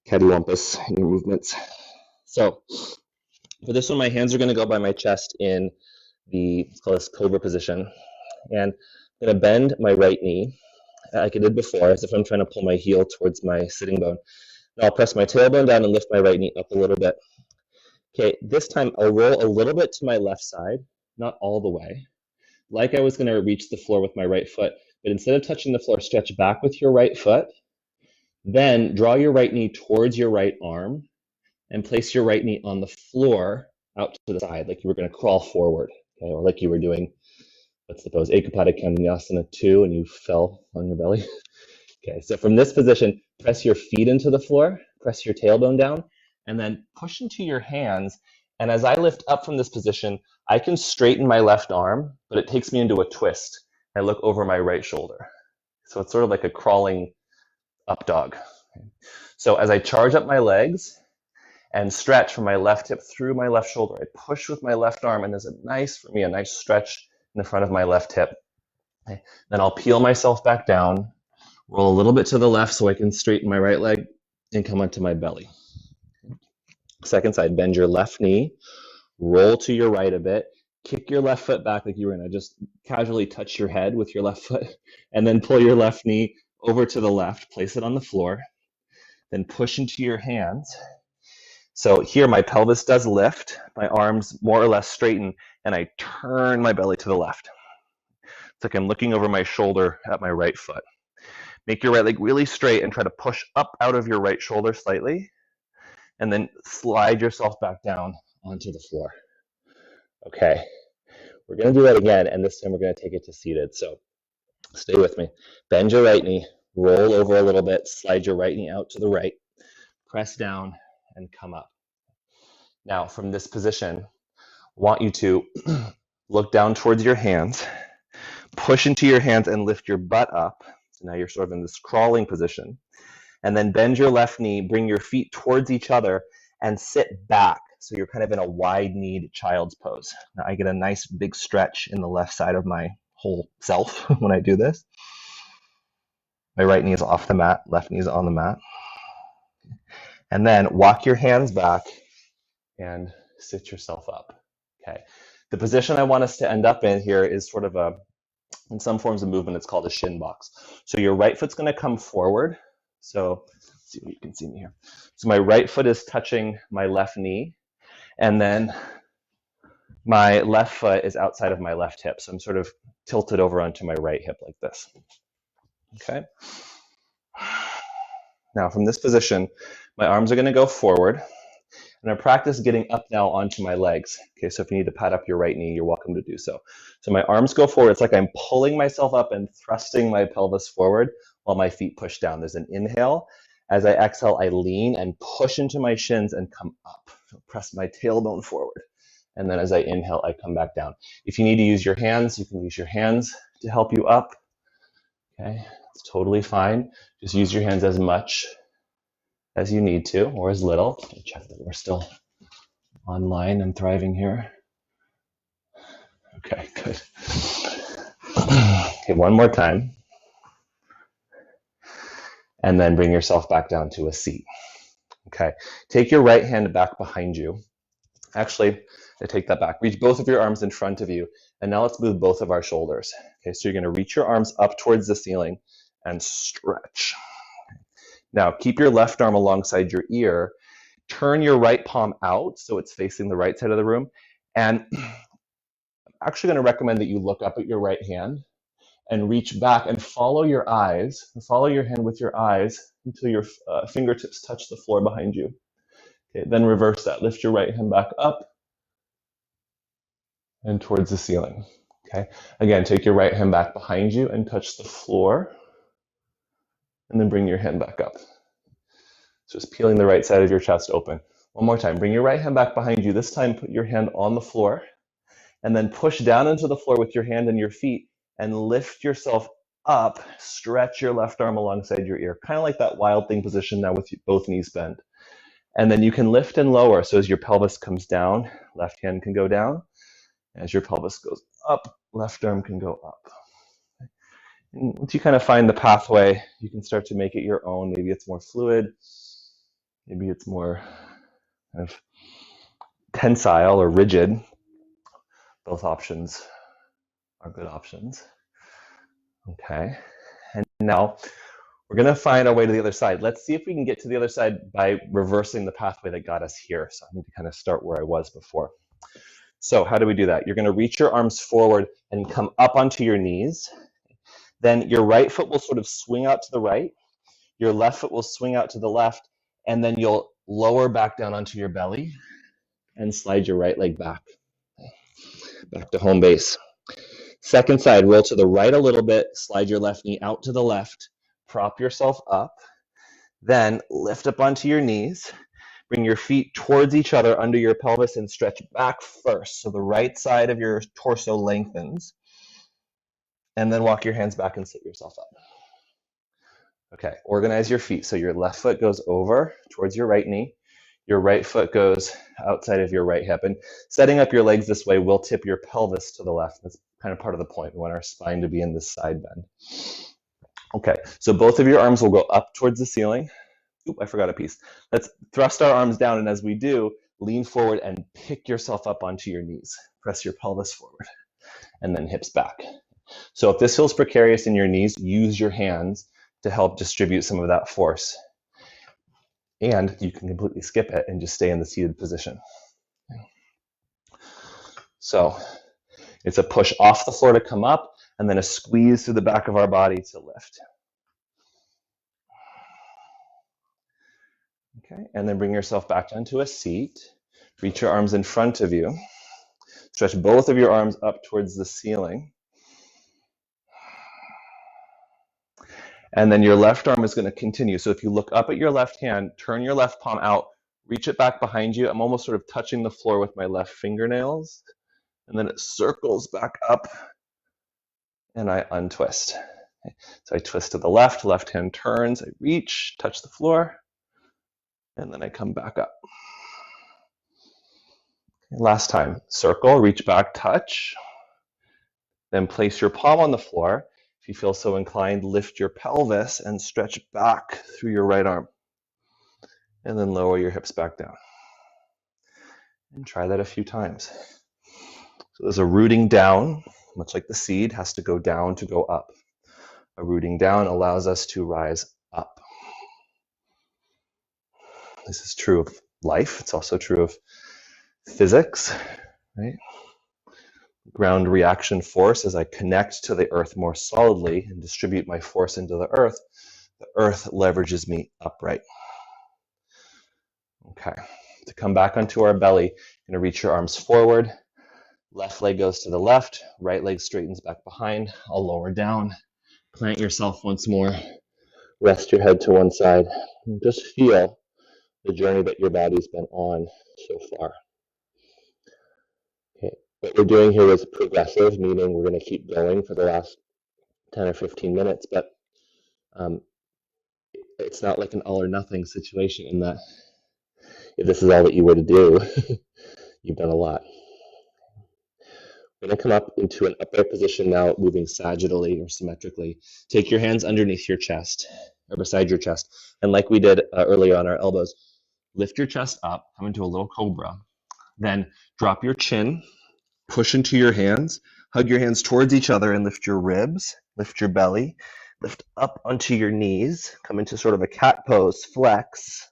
cattywampus in your movements. So for this one, my hands are going to go by my chest in let's call this cobra position. And I'm going to bend my right knee like I did before, as if I'm trying to pull my heel towards my sitting bone. Now I'll press my tailbone down and lift my right knee up a little bit. Okay, this time I'll roll a little bit to my left side, not all the way. Like I was going to reach the floor with my right foot, but instead of touching the floor, stretch back with your right foot. Then draw your right knee towards your right arm and place your right knee on the floor out to the side, like you were going to crawl forward, okay, or like you were doing, what's the pose, Unwinding 2, and you fell on your belly. Okay, so from this position, press your feet into the floor, press your tailbone down, and then push into your hands. And as I lift up from this position, I can straighten my left arm, but it takes me into a twist. I look over my right shoulder. So it's sort of like a crawling up dog. So as I charge up my legs and stretch from my left hip through my left shoulder, I push with my left arm, and there's a nice stretch in the front of my left hip. Okay. Then I'll peel myself back down, roll a little bit to the left so I can straighten my right leg and come onto my belly. Second side, bend your left knee, roll to your right a bit, kick your left foot back like you were going to just casually touch your head with your left foot, and then pull your left knee over to the left, place it on the floor, then push into your hands. So here my pelvis does lift, my arms more or less straighten, and I turn my belly to the left. It's like I'm looking over my shoulder at my right foot. Make your right leg really straight and try to push up out of your right shoulder slightly, and then slide yourself back down onto the floor. Okay, we're going to do that again, and this time we're going to take it to seated. So stay with me. Bend your right knee, roll over a little bit, slide your right knee out to the right, press down, and come up. Now, from this position, I want you to look down towards your hands, push into your hands and lift your butt up. So now you're sort of in this crawling position. And then bend your left knee, bring your feet towards each other, and sit back. So you're kind of in a wide-kneed child's pose. Now I get a nice big stretch in the left side of my whole self when I do this. My right knee is off the mat, left knee is on the mat. And then walk your hands back and sit yourself up. Okay. The position I want us to end up in here is sort of in some forms of movement, it's called a shin box. So your right foot's going to come forward. So let's see if you can see me here. So my right foot is touching my left knee, and then my left foot is outside of my left hip. So I'm sort of tilted over onto my right hip like this. Okay. Now from this position, my arms are going to go forward. And I practice getting up now onto my legs. Okay, so if you need to pat up your right knee, you're welcome to do so. So my arms go forward. It's like I'm pulling myself up and thrusting my pelvis forward while my feet push down. There's an inhale. As I exhale, I lean and push into my shins and come up. So press my tailbone forward. And then as I inhale, I come back down. If you need to use your hands, you can use your hands to help you up. Okay, it's totally fine. Just use your hands as much as you need to, or as little. Check that we're still online and thriving here. Okay, good. Okay, one more time. And then bring yourself back down to a seat. Okay, take your right hand back behind you. Actually, I take that back. Reach both of your arms in front of you. And now let's move both of our shoulders. Okay, so you're going to reach your arms up towards the ceiling and stretch. Now, keep your left arm alongside your ear. Turn your right palm out so it's facing the right side of the room. And I'm actually going to recommend that you look up at your right hand and reach back and follow your eyes. Follow your hand with your eyes until your fingertips touch the floor behind you. Okay, then reverse that. Lift your right hand back up and towards the ceiling. Okay, again, take your right hand back behind you and touch the floor. And then bring your hand back up. So just peeling the right side of your chest open. One more time. Bring your right hand back behind you. This time, put your hand on the floor. And then push down into the floor with your hand and your feet and lift yourself up. Stretch your left arm alongside your ear. Kind of like that wild thing position now with both knees bent. And then you can lift and lower. So as your pelvis comes down, left hand can go down. As your pelvis goes up, left arm can go up. And once you kind of find the pathway, you can start to make it your own. Maybe it's more fluid. Maybe it's more kind of tensile or rigid. Both options are good options. Okay. And now we're going to find our way to the other side. Let's see if we can get to the other side by reversing the pathway that got us here. So I need to kind of start where I was before. So how do we do that? You're going to reach your arms forward and come up onto your knees. Then your right foot will sort of swing out to the right. Your left foot will swing out to the left. And then you'll lower back down onto your belly and slide your right leg back to home base. Second side, roll to the right a little bit, slide your left knee out to the left, prop yourself up, then lift up onto your knees, bring your feet towards each other under your pelvis and stretch back first. So the right side of your torso lengthens, and then walk your hands back and sit yourself up. Okay, organize your feet. So your left foot goes over towards your right knee. Your right foot goes outside of your right hip. And setting up your legs this way will tip your pelvis to the left. That's kind of part of the point. We want our spine to be in this side bend. Okay, so both of your arms will go up towards the ceiling. Oop, I forgot a piece. Let's thrust our arms down, and as we do, lean forward and pick yourself up onto your knees. Press your pelvis forward, and then hips back. So if this feels precarious in your knees, use your hands to help distribute some of that force. And you can completely skip it and just stay in the seated position. So it's a push off the floor to come up, and then a squeeze through the back of our body to lift. Okay, and then bring yourself back onto a seat. Reach your arms in front of you. Stretch both of your arms up towards the ceiling. And then your left arm is going to continue. So if you look up at your left hand, turn your left palm out, reach it back behind you. I'm almost sort of touching the floor with my left fingernails. And then it circles back up, and I untwist. Okay. So I twist to the left hand turns, I reach, touch the floor, and then I come back up. Okay, last time, circle, reach back, touch. Then place your palm on the floor. If you feel so inclined, lift your pelvis and stretch back through your right arm. And then lower your hips back down. And try that a few times. So there's a rooting down, much like the seed has to go down to go up. A rooting down allows us to rise up. This is true of life. It's also true of physics, right? Ground reaction force, as I connect to the earth more solidly and distribute my force into the earth leverages me upright. Okay, to come back onto our belly, you're gonna reach your arms forward. Left leg goes to the left, right leg straightens back behind. I'll lower down, plant yourself once more, rest your head to one side, and just feel the journey that your body's been on so far. Okay. What we're doing here is progressive, meaning we're going to keep going for the last 10 or 15 minutes, but it's not like an all or nothing situation in that if this is all that you were to do, you've done a lot. We're going to come up into an upright position now, moving sagittally or symmetrically. Take your hands underneath your chest or beside your chest. And like we did earlier on our elbows, lift your chest up, come into a little cobra. Then drop your chin, push into your hands, hug your hands towards each other and lift your ribs, lift your belly. Lift up onto your knees, come into sort of a cat pose, flex,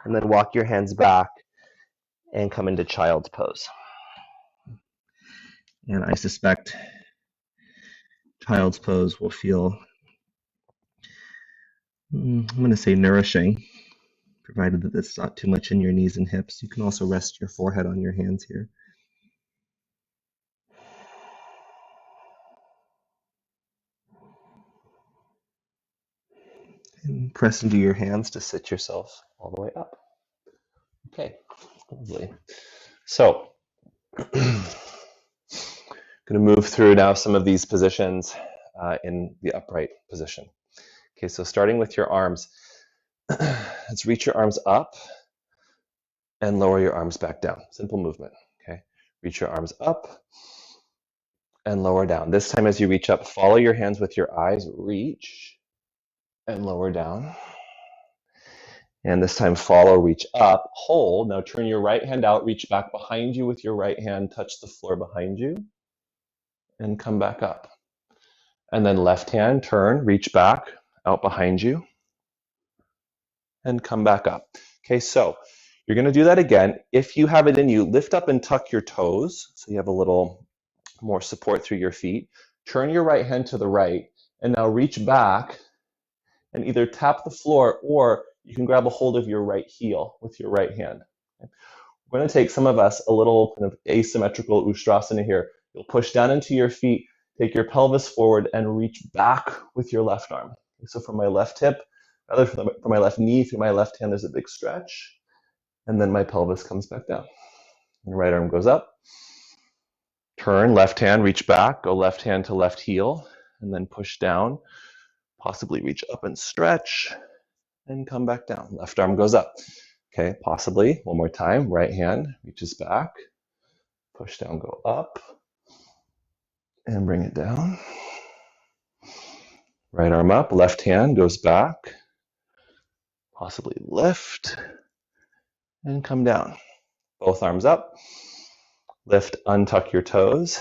and then walk your hands back and come into child's pose. And I suspect child's pose will feel, I'm going to say nourishing, provided that it's not too much in your knees and hips. You can also rest your forehead on your hands here. And press into your hands to sit yourself all the way up. Okay, lovely. So, going to move through now some of these positions in the upright position. Okay, so starting with your arms, let's reach your arms up and lower your arms back down. Simple movement, okay? Reach your arms up and lower down. This time as you reach up, follow your hands with your eyes, reach and lower down. And this time follow, reach up, hold. Now turn your right hand out, reach back behind you with your right hand, touch the floor behind you, and come back up. And then left hand, turn, reach back, out behind you, and come back up. Okay, so you're gonna do that again. If you have it in you, lift up and tuck your toes, so you have a little more support through your feet. Turn your right hand to the right, and now reach back and either tap the floor or you can grab a hold of your right heel with your right hand. Okay. We're going to take some of us a little kind of asymmetrical ustrasana here. You'll push down into your feet, take your pelvis forward and reach back with your left arm. Okay, so from my left hip, rather from my left knee through my left hand, there's a big stretch. And then my pelvis comes back down. And the right arm goes up. Turn, left hand, reach back, go left hand to left heel, and then push down. Possibly reach up and stretch and come back down. Left arm goes up. Okay, possibly one more time. Right hand reaches back, push down, go up, and bring it down. Right arm up, left hand goes back, possibly lift, and come down. Both arms up, lift, untuck your toes,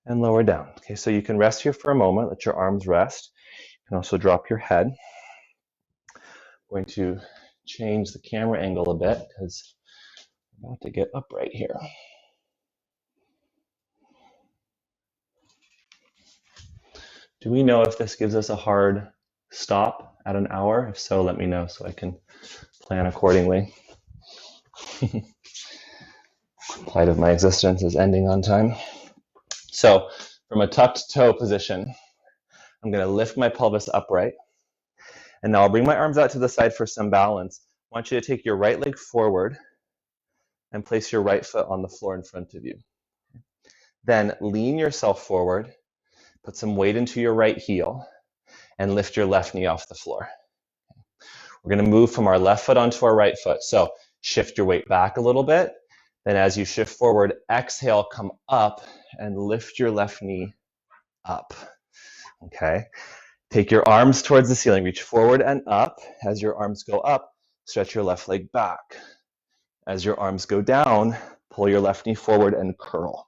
and lower down. Okay, so you can rest here for a moment, let your arms rest. You can also drop your head. I'm going to change the camera angle a bit because I'm about to get upright here. Do we know if this gives us a hard stop at an hour? If so, let me know so I can plan accordingly. Plight of my existence is ending on time. So from a tucked toe position, I'm going to lift my pelvis upright. And now I'll bring my arms out to the side for some balance. I want you to take your right leg forward and place your right foot on the floor in front of you. Then lean yourself forward, put some weight into your right heel, and lift your left knee off the floor. We're going to move from our left foot onto our right foot. So shift your weight back a little bit. Then as you shift forward, exhale, come up and lift your left knee up. Okay. Take your arms towards the ceiling. Reach forward and up. As your arms go up, stretch your left leg back. As your arms go down, pull your left knee forward and curl.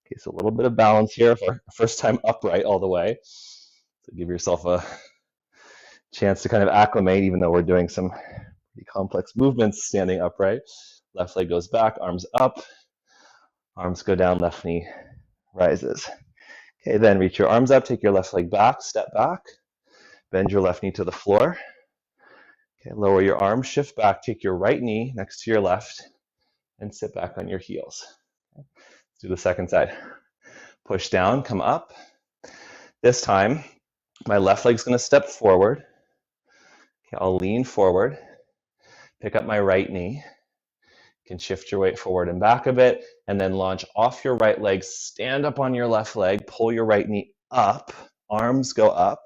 Okay, so a little bit of balance here for first time upright all the way. So give yourself a chance to kind of acclimate, even though we're doing some pretty complex movements standing upright. Left leg goes back, arms up, arms go down, left knee rises. Okay, then reach your arms up, take your left leg back, step back, bend your left knee to the floor. Okay, lower your arms, shift back, take your right knee next to your left, and sit back on your heels. Okay, let's do the second side. Push down, come up. This time, my left leg's gonna step forward. Okay, I'll lean forward, pick up my right knee. You can shift your weight forward and back a bit, and then launch off your right leg, stand up on your left leg, pull your right knee up, arms go up,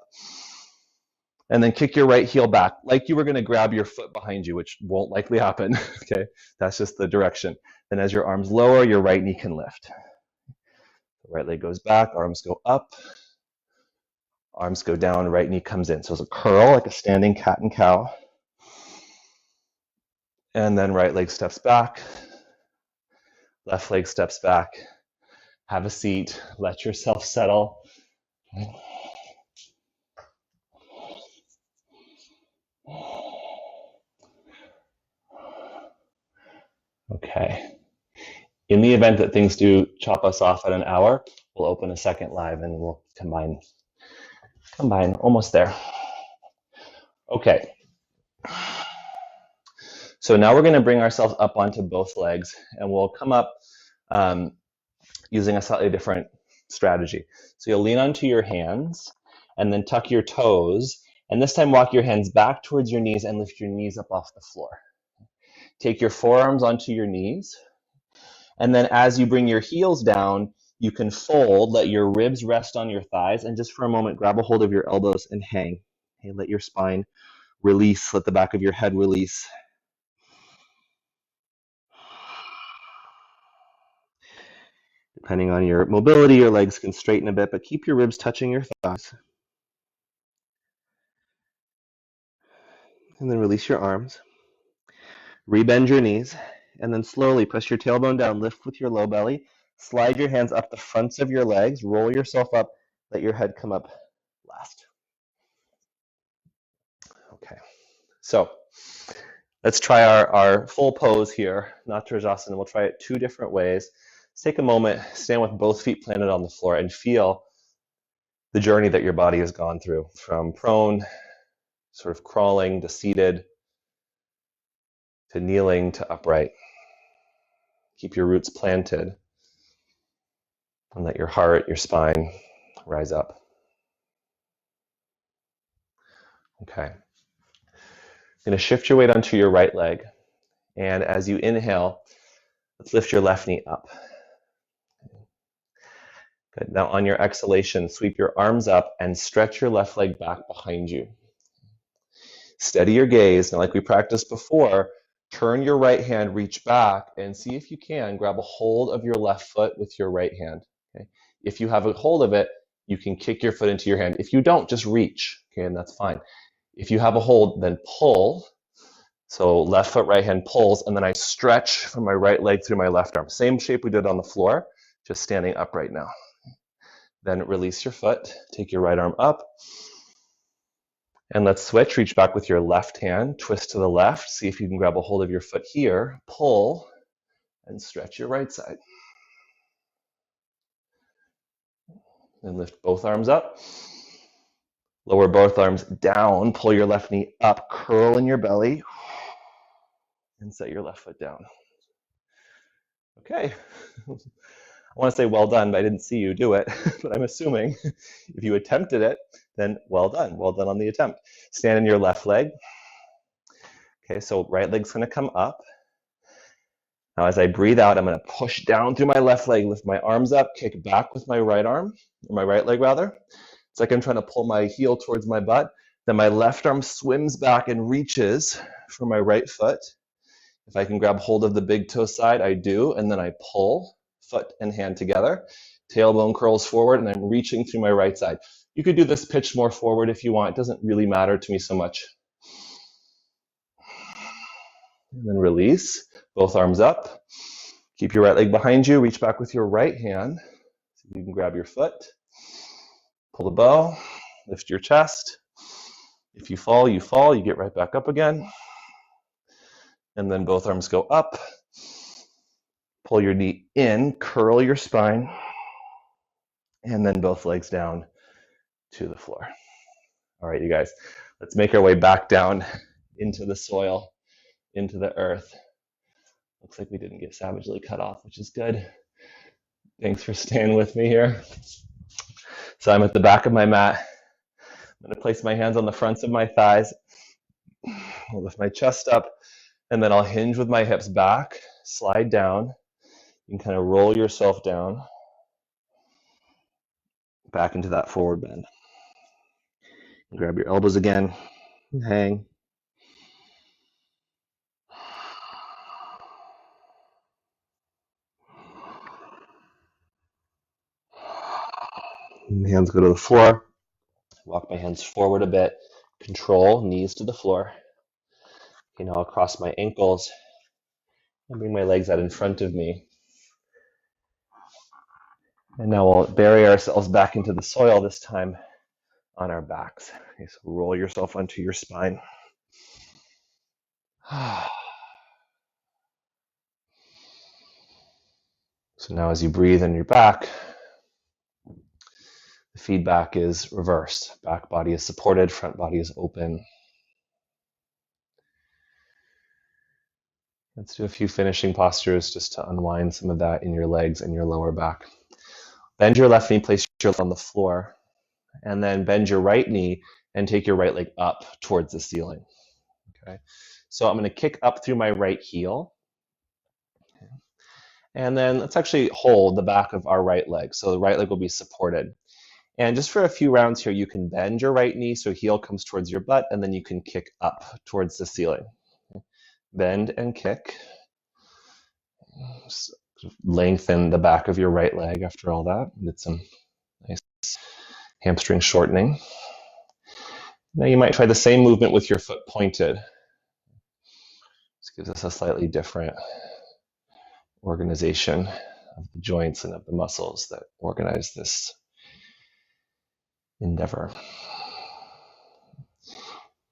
and then kick your right heel back like you were going to grab your foot behind you, which won't likely happen. Okay, that's just the direction. Then as your arms lower, your right knee can lift. The right leg goes back, arms go up, arms go down, right knee comes in. So it's a curl like a standing cat and cow. And then right leg steps back, left leg steps back. Have a seat, let yourself settle. Okay. In the event that things do chop us off at an hour, we'll open a second live and we'll combine. Almost there. Okay. So now we're going to bring ourselves up onto both legs, and we'll come up using a slightly different strategy. So you'll lean onto your hands and then tuck your toes, and this time walk your hands back towards your knees and lift your knees up off the floor. Take your forearms onto your knees, and then as you bring your heels down, you can fold, let your ribs rest on your thighs, and just for a moment, grab a hold of your elbows and hang. Okay, let your spine release, let the back of your head release. Depending on your mobility, your legs can straighten a bit, but keep your ribs touching your thighs. And then release your arms. Rebend your knees, and then slowly press your tailbone down, lift with your low belly, slide your hands up the fronts of your legs, roll yourself up, let your head come up last. Okay, so let's try our full pose here, natarajasana. We'll try it two different ways. Let's take a moment, stand with both feet planted on the floor, and feel the journey that your body has gone through, from prone, sort of crawling, to seated, to kneeling, to upright. Keep your roots planted, and let your heart, your spine rise up. Okay. You're going to shift your weight onto your right leg, and as you inhale, let's lift your left knee up. Good. Now on your exhalation, sweep your arms up and stretch your left leg back behind you. Steady your gaze. Now, like we practiced before, turn your right hand, reach back, and see if you can grab a hold of your left foot with your right hand. Okay? If you have a hold of it, you can kick your foot into your hand. If you don't, just reach, okay, and that's fine. If you have a hold, then pull. So left foot, right hand pulls, and then I stretch from my right leg through my left arm. Same shape we did on the floor, just standing upright now. Then release your foot, take your right arm up, and let's switch. Reach back with your left hand, twist to the left, see if you can grab a hold of your foot here, pull, and stretch your right side. Then lift both arms up, lower both arms down, pull your left knee up, curl in your belly, and set your left foot down. Okay. I want to say well done, but I didn't see you do it. But I'm assuming if you attempted it, then well done. Well done on the attempt. Stand in your left leg. Okay, so right leg's going to come up. Now as I breathe out, I'm going to push down through my left leg, lift my arms up, kick back with my right arm, or my right leg rather. It's like I'm trying to pull my heel towards my butt. Then my left arm swims back and reaches for my right foot. If I can grab hold of the big toe side, I do, and then I pull. Foot and hand together, tailbone curls forward, and I'm reaching through my right side. You could do this pitch more forward if you want. It doesn't really matter to me so much. And then release, both arms up. Keep your right leg behind you. Reach back with your right hand. So you can grab your foot, pull the bow, lift your chest. If you fall, you fall. You get right back up again. And then both arms go up. Pull your knee in, curl your spine, and then both legs down to the floor. All right, you guys, let's make our way back down into the soil, into the earth. Looks like we didn't get savagely cut off, which is good. Thanks for staying with me here. So I'm at the back of my mat. I'm going to place my hands on the fronts of my thighs. I'll lift my chest up, and then I'll hinge with my hips back, slide down. You can kind of roll yourself down back into that forward bend. Grab your elbows again, hang. Hands go to the floor. Walk my hands forward a bit. Control, knees to the floor. Okay, now I'll cross my ankles and bring my legs out in front of me. And now we'll bury ourselves back into the soil, this time on our backs. Okay, so roll yourself onto your spine. So now as you breathe in your back, the feedback is reversed. Back body is supported, front body is open. Let's do a few finishing postures just to unwind some of that in your legs and your lower back. Bend your left knee, place your left on the floor, and then bend your right knee and take your right leg up towards the ceiling. Okay. So I'm going to kick up through my right heel. And then let's actually hold the back of our right leg. So the right leg will be supported. And just for a few rounds here, you can bend your right knee so heel comes towards your butt, and then you can kick up towards the ceiling. Bend and kick. Lengthen the back of your right leg after all that. Get some nice hamstring shortening. Now you might try the same movement with your foot pointed. This gives us a slightly different organization of the joints and of the muscles that organize this endeavor.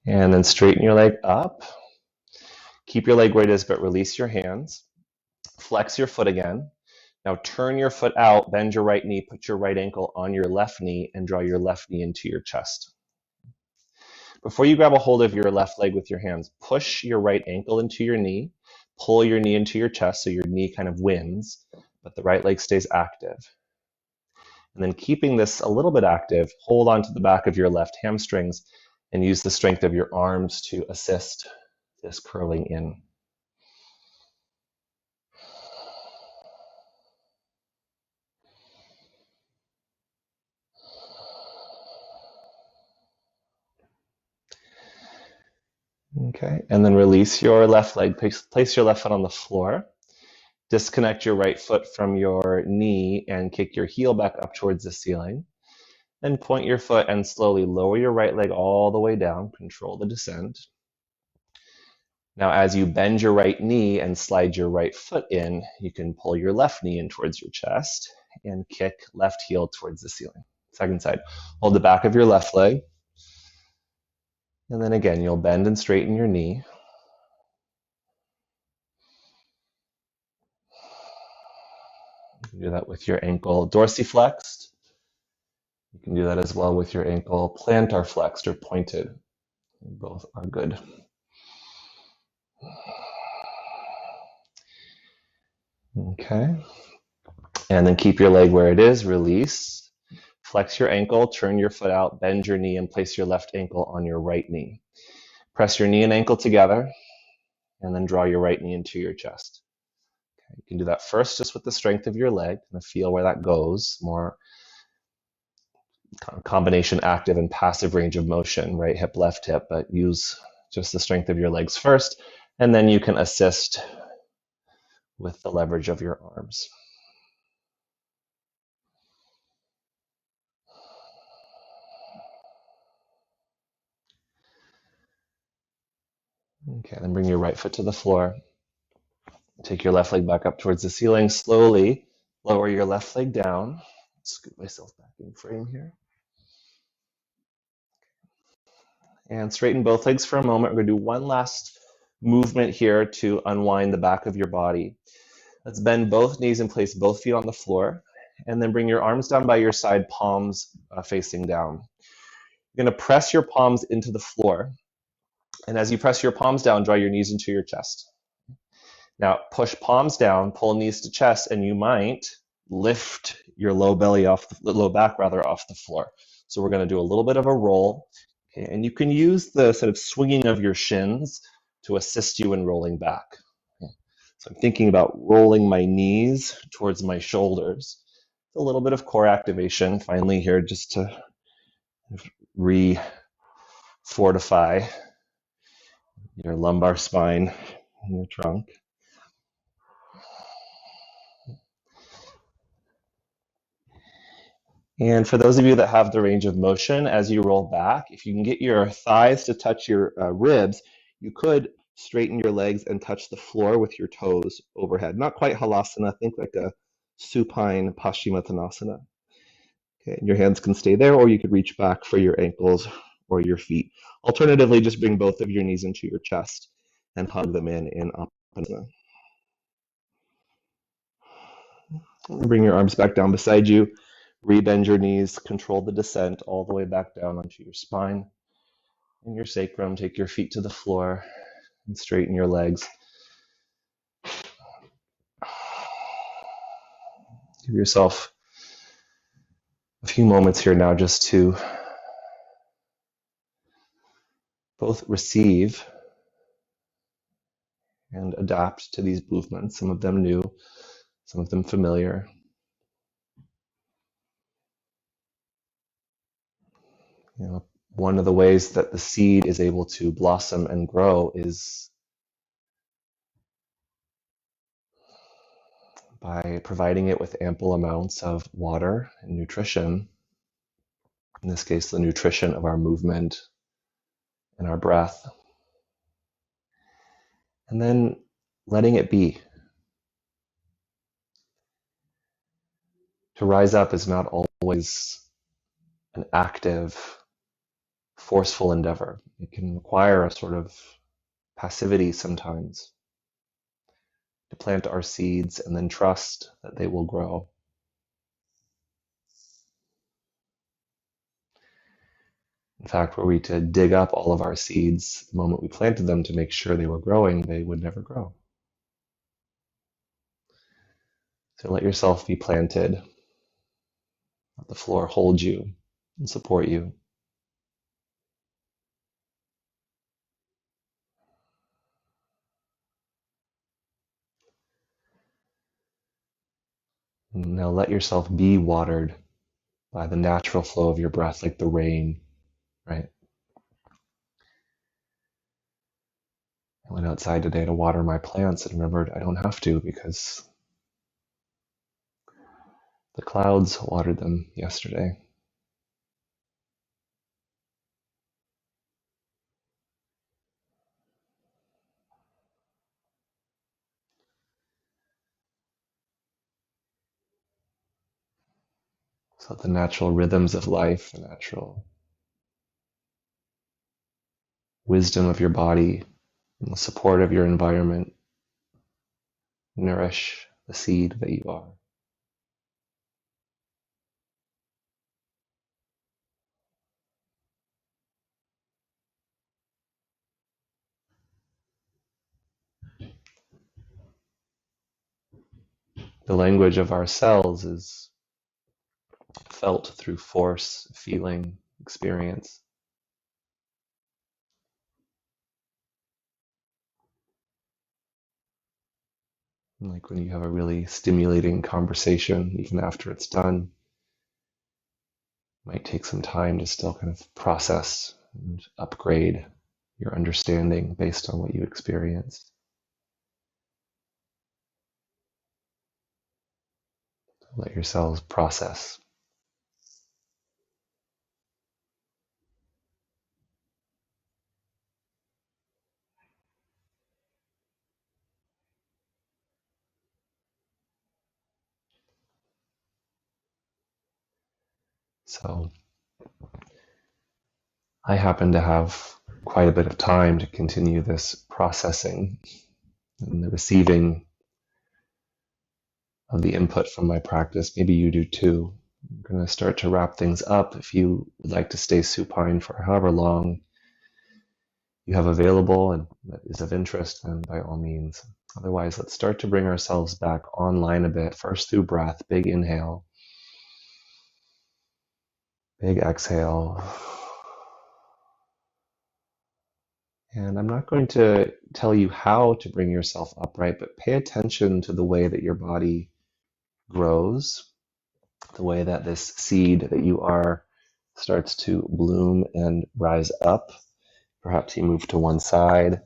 And then straighten your leg up. Keep your leg where it is, but release your hands. Flex your foot again. Now turn your foot out, bend your right knee, put your right ankle on your left knee, and draw your left knee into your chest. Before you grab a hold of your left leg with your hands, push your right ankle into your knee, pull your knee into your chest so your knee kind of wins, but the right leg stays active. And then keeping this a little bit active, hold on to the back of your left hamstrings and use the strength of your arms to assist this curling in. Okay, and then release your left leg, place your left foot on the floor, disconnect your right foot from your knee and kick your heel back up towards the ceiling. Then point your foot and slowly lower your right leg all the way down, control the descent. Now as you bend your right knee and slide your right foot in, you can pull your left knee in towards your chest and kick left heel towards the ceiling. Second side, hold the back of your left leg. And then again, you'll bend and straighten your knee. You can do that with your ankle dorsiflexed. You can do that as well with your ankle plantar flexed or pointed. Both are good. Okay. And then keep your leg where it is, release. Flex your ankle, turn your foot out, bend your knee, and place your left ankle on your right knee. Press your knee and ankle together, and then draw your right knee into your chest. Okay. You can do that first just with the strength of your leg, and feel where that goes, more combination active and passive range of motion, right hip, left hip, but use just the strength of your legs first, and then you can assist with the leverage of your arms. Okay, then bring your right foot to the floor. Take your left leg back up towards the ceiling. Slowly lower your left leg down. Scoot myself back in frame here. And straighten both legs for a moment. We're going to do one last movement here to unwind the back of your body. Let's bend both knees and place both feet on the floor. And then bring your arms down by your side, palms facing down. You're going to press your palms into the floor. And as you press your palms down, draw your knees into your chest. Now push palms down, pull knees to chest, and you might lift your low back off the floor. So we're going to do a little bit of a roll. Okay, and you can use the sort of swinging of your shins to assist you in rolling back. Okay. So I'm thinking about rolling my knees towards my shoulders. A little bit of core activation finally here just to re-fortify your lumbar spine and your trunk. And for those of you that have the range of motion, as you roll back, if you can get your thighs to touch your ribs, you could straighten your legs and touch the floor with your toes overhead. Not quite halasana, think like a supine paschimottanasana. Okay, and your hands can stay there, or you could reach back for your ankles or your feet. Alternatively, just bring both of your knees into your chest and hug them in apana. Bring your arms back down beside you. Rebend your knees. Control the descent all the way back down onto your spine and your sacrum. Take your feet to the floor and straighten your legs. Give yourself a few moments here now just to both receive and adapt to these movements, some of them new, some of them familiar. You know, one of the ways that the seed is able to blossom and grow is by providing it with ample amounts of water and nutrition, in this case, the nutrition of our movement and our breath, and then letting it be. To rise up is not always an active, forceful endeavor. It can require a sort of passivity sometimes, to plant our seeds and then trust that they will grow. In fact, were we to dig up all of our seeds the moment we planted them to make sure they were growing, they would never grow. So let yourself be planted. Let the floor hold you and support you. And now let yourself be watered by the natural flow of your breath, like the rain, right? I went outside today to water my plants and remembered I don't have to because the clouds watered them yesterday. So the natural rhythms of life, the natural wisdom of your body, and the support of your environment nourish the seed that you are. The language of our cells is felt through force, feeling, experience. Like when you have a really stimulating conversation, even after it's done, it might take some time to still kind of process and upgrade your understanding based on what you experienced. Let your cells process. So I happen to have quite a bit of time to continue this processing and the receiving of the input from my practice. Maybe you do too. I'm going to start to wrap things up. If you would like to stay supine for however long you have available and that is of interest, then by all means. Otherwise, let's start to bring ourselves back online a bit. First through breath, big inhale, big exhale. And I'm not going to tell you how to bring yourself upright, but pay attention to the way that your body grows, the way that this seed that you are starts to bloom and rise up. Perhaps you move to one side,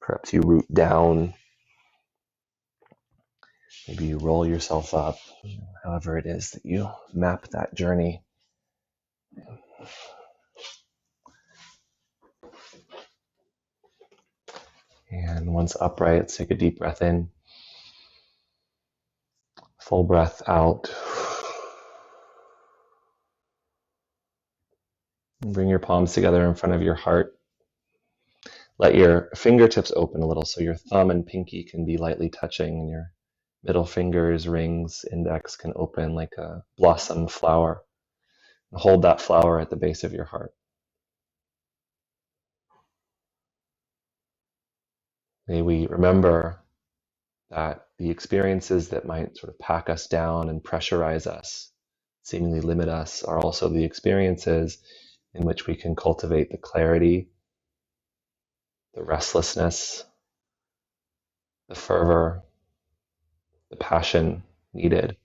perhaps you root down, maybe you roll yourself up, however it is that you map that journey. And once upright, let's take a deep breath in, full breath out. And bring your palms together in front of your heart. Let your fingertips open a little so your thumb and pinky can be lightly touching and your Middle fingers, rings, index can open like a blossom flower. Hold that flower at the base of your heart. May we remember that the experiences that might sort of pack us down and pressurize us, seemingly limit us, are also the experiences in which we can cultivate the clarity, the restlessness, the fervor, the passion needed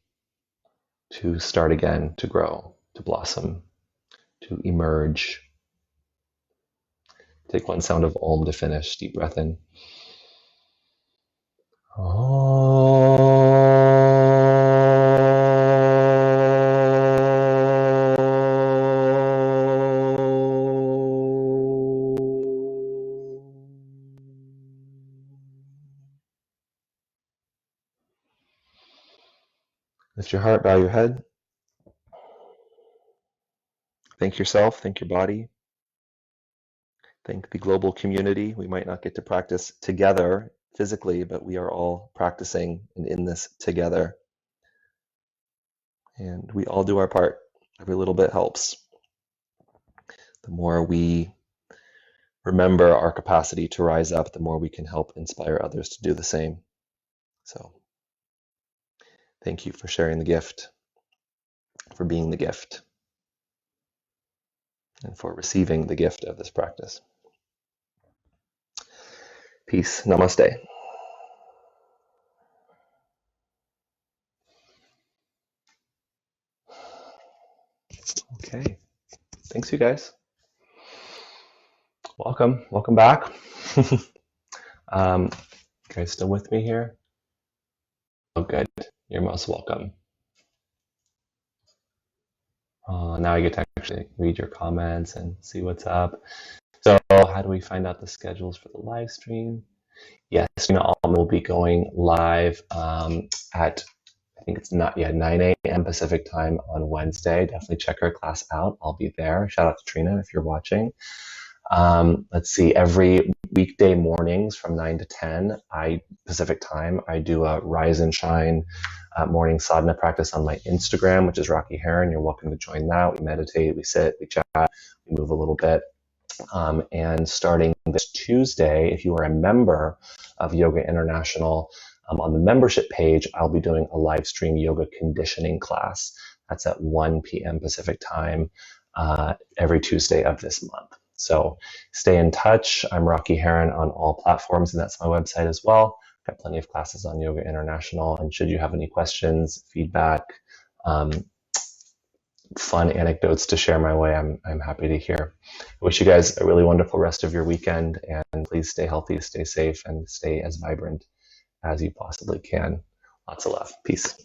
to start again, to grow, to blossom, to emerge. Take one sound of Om to finish. Deep breath in. Lift your heart, bow your head. Thank yourself, thank your body. Thank the global community. We might not get to practice together physically, but we are all practicing and in this together. And we all do our part. Every little bit helps. The more we remember our capacity to rise up, the more we can help inspire others to do the same. So thank you for sharing the gift, for being the gift, and for receiving the gift of this practice. Peace. Namaste. Okay. Thanks, you guys. Welcome. Welcome back. You guys still with me here? Oh, good. You're most welcome. Now I get to actually read your comments and see what's up. So how do we find out the schedules for the live stream? Yes, we'll be going live at, I think it's 9 a.m. Pacific time on Wednesday. Definitely check our class out. I'll be there. Shout out to Trina if you're watching. Let's see, every weekday mornings from 9 to 10 Pacific time, I do a Rise and Shine morning sadhana practice on my Instagram, which is Rocky Heron. You're welcome to join that. We meditate, we sit, we chat, we move a little bit. And starting this Tuesday, if you are a member of Yoga International, on the membership page, I'll be doing a live stream yoga conditioning class. That's at 1 p.m. Pacific time every Tuesday of this month. So stay in touch. I'm Rocky Heron on all platforms, and that's my website as well. Got plenty of classes on Yoga International. And should you have any questions, feedback, fun anecdotes to share my way, I'm happy to hear. I wish you guys a really wonderful rest of your weekend, and please stay healthy, stay safe, and stay as vibrant as you possibly can. Lots of love. Peace.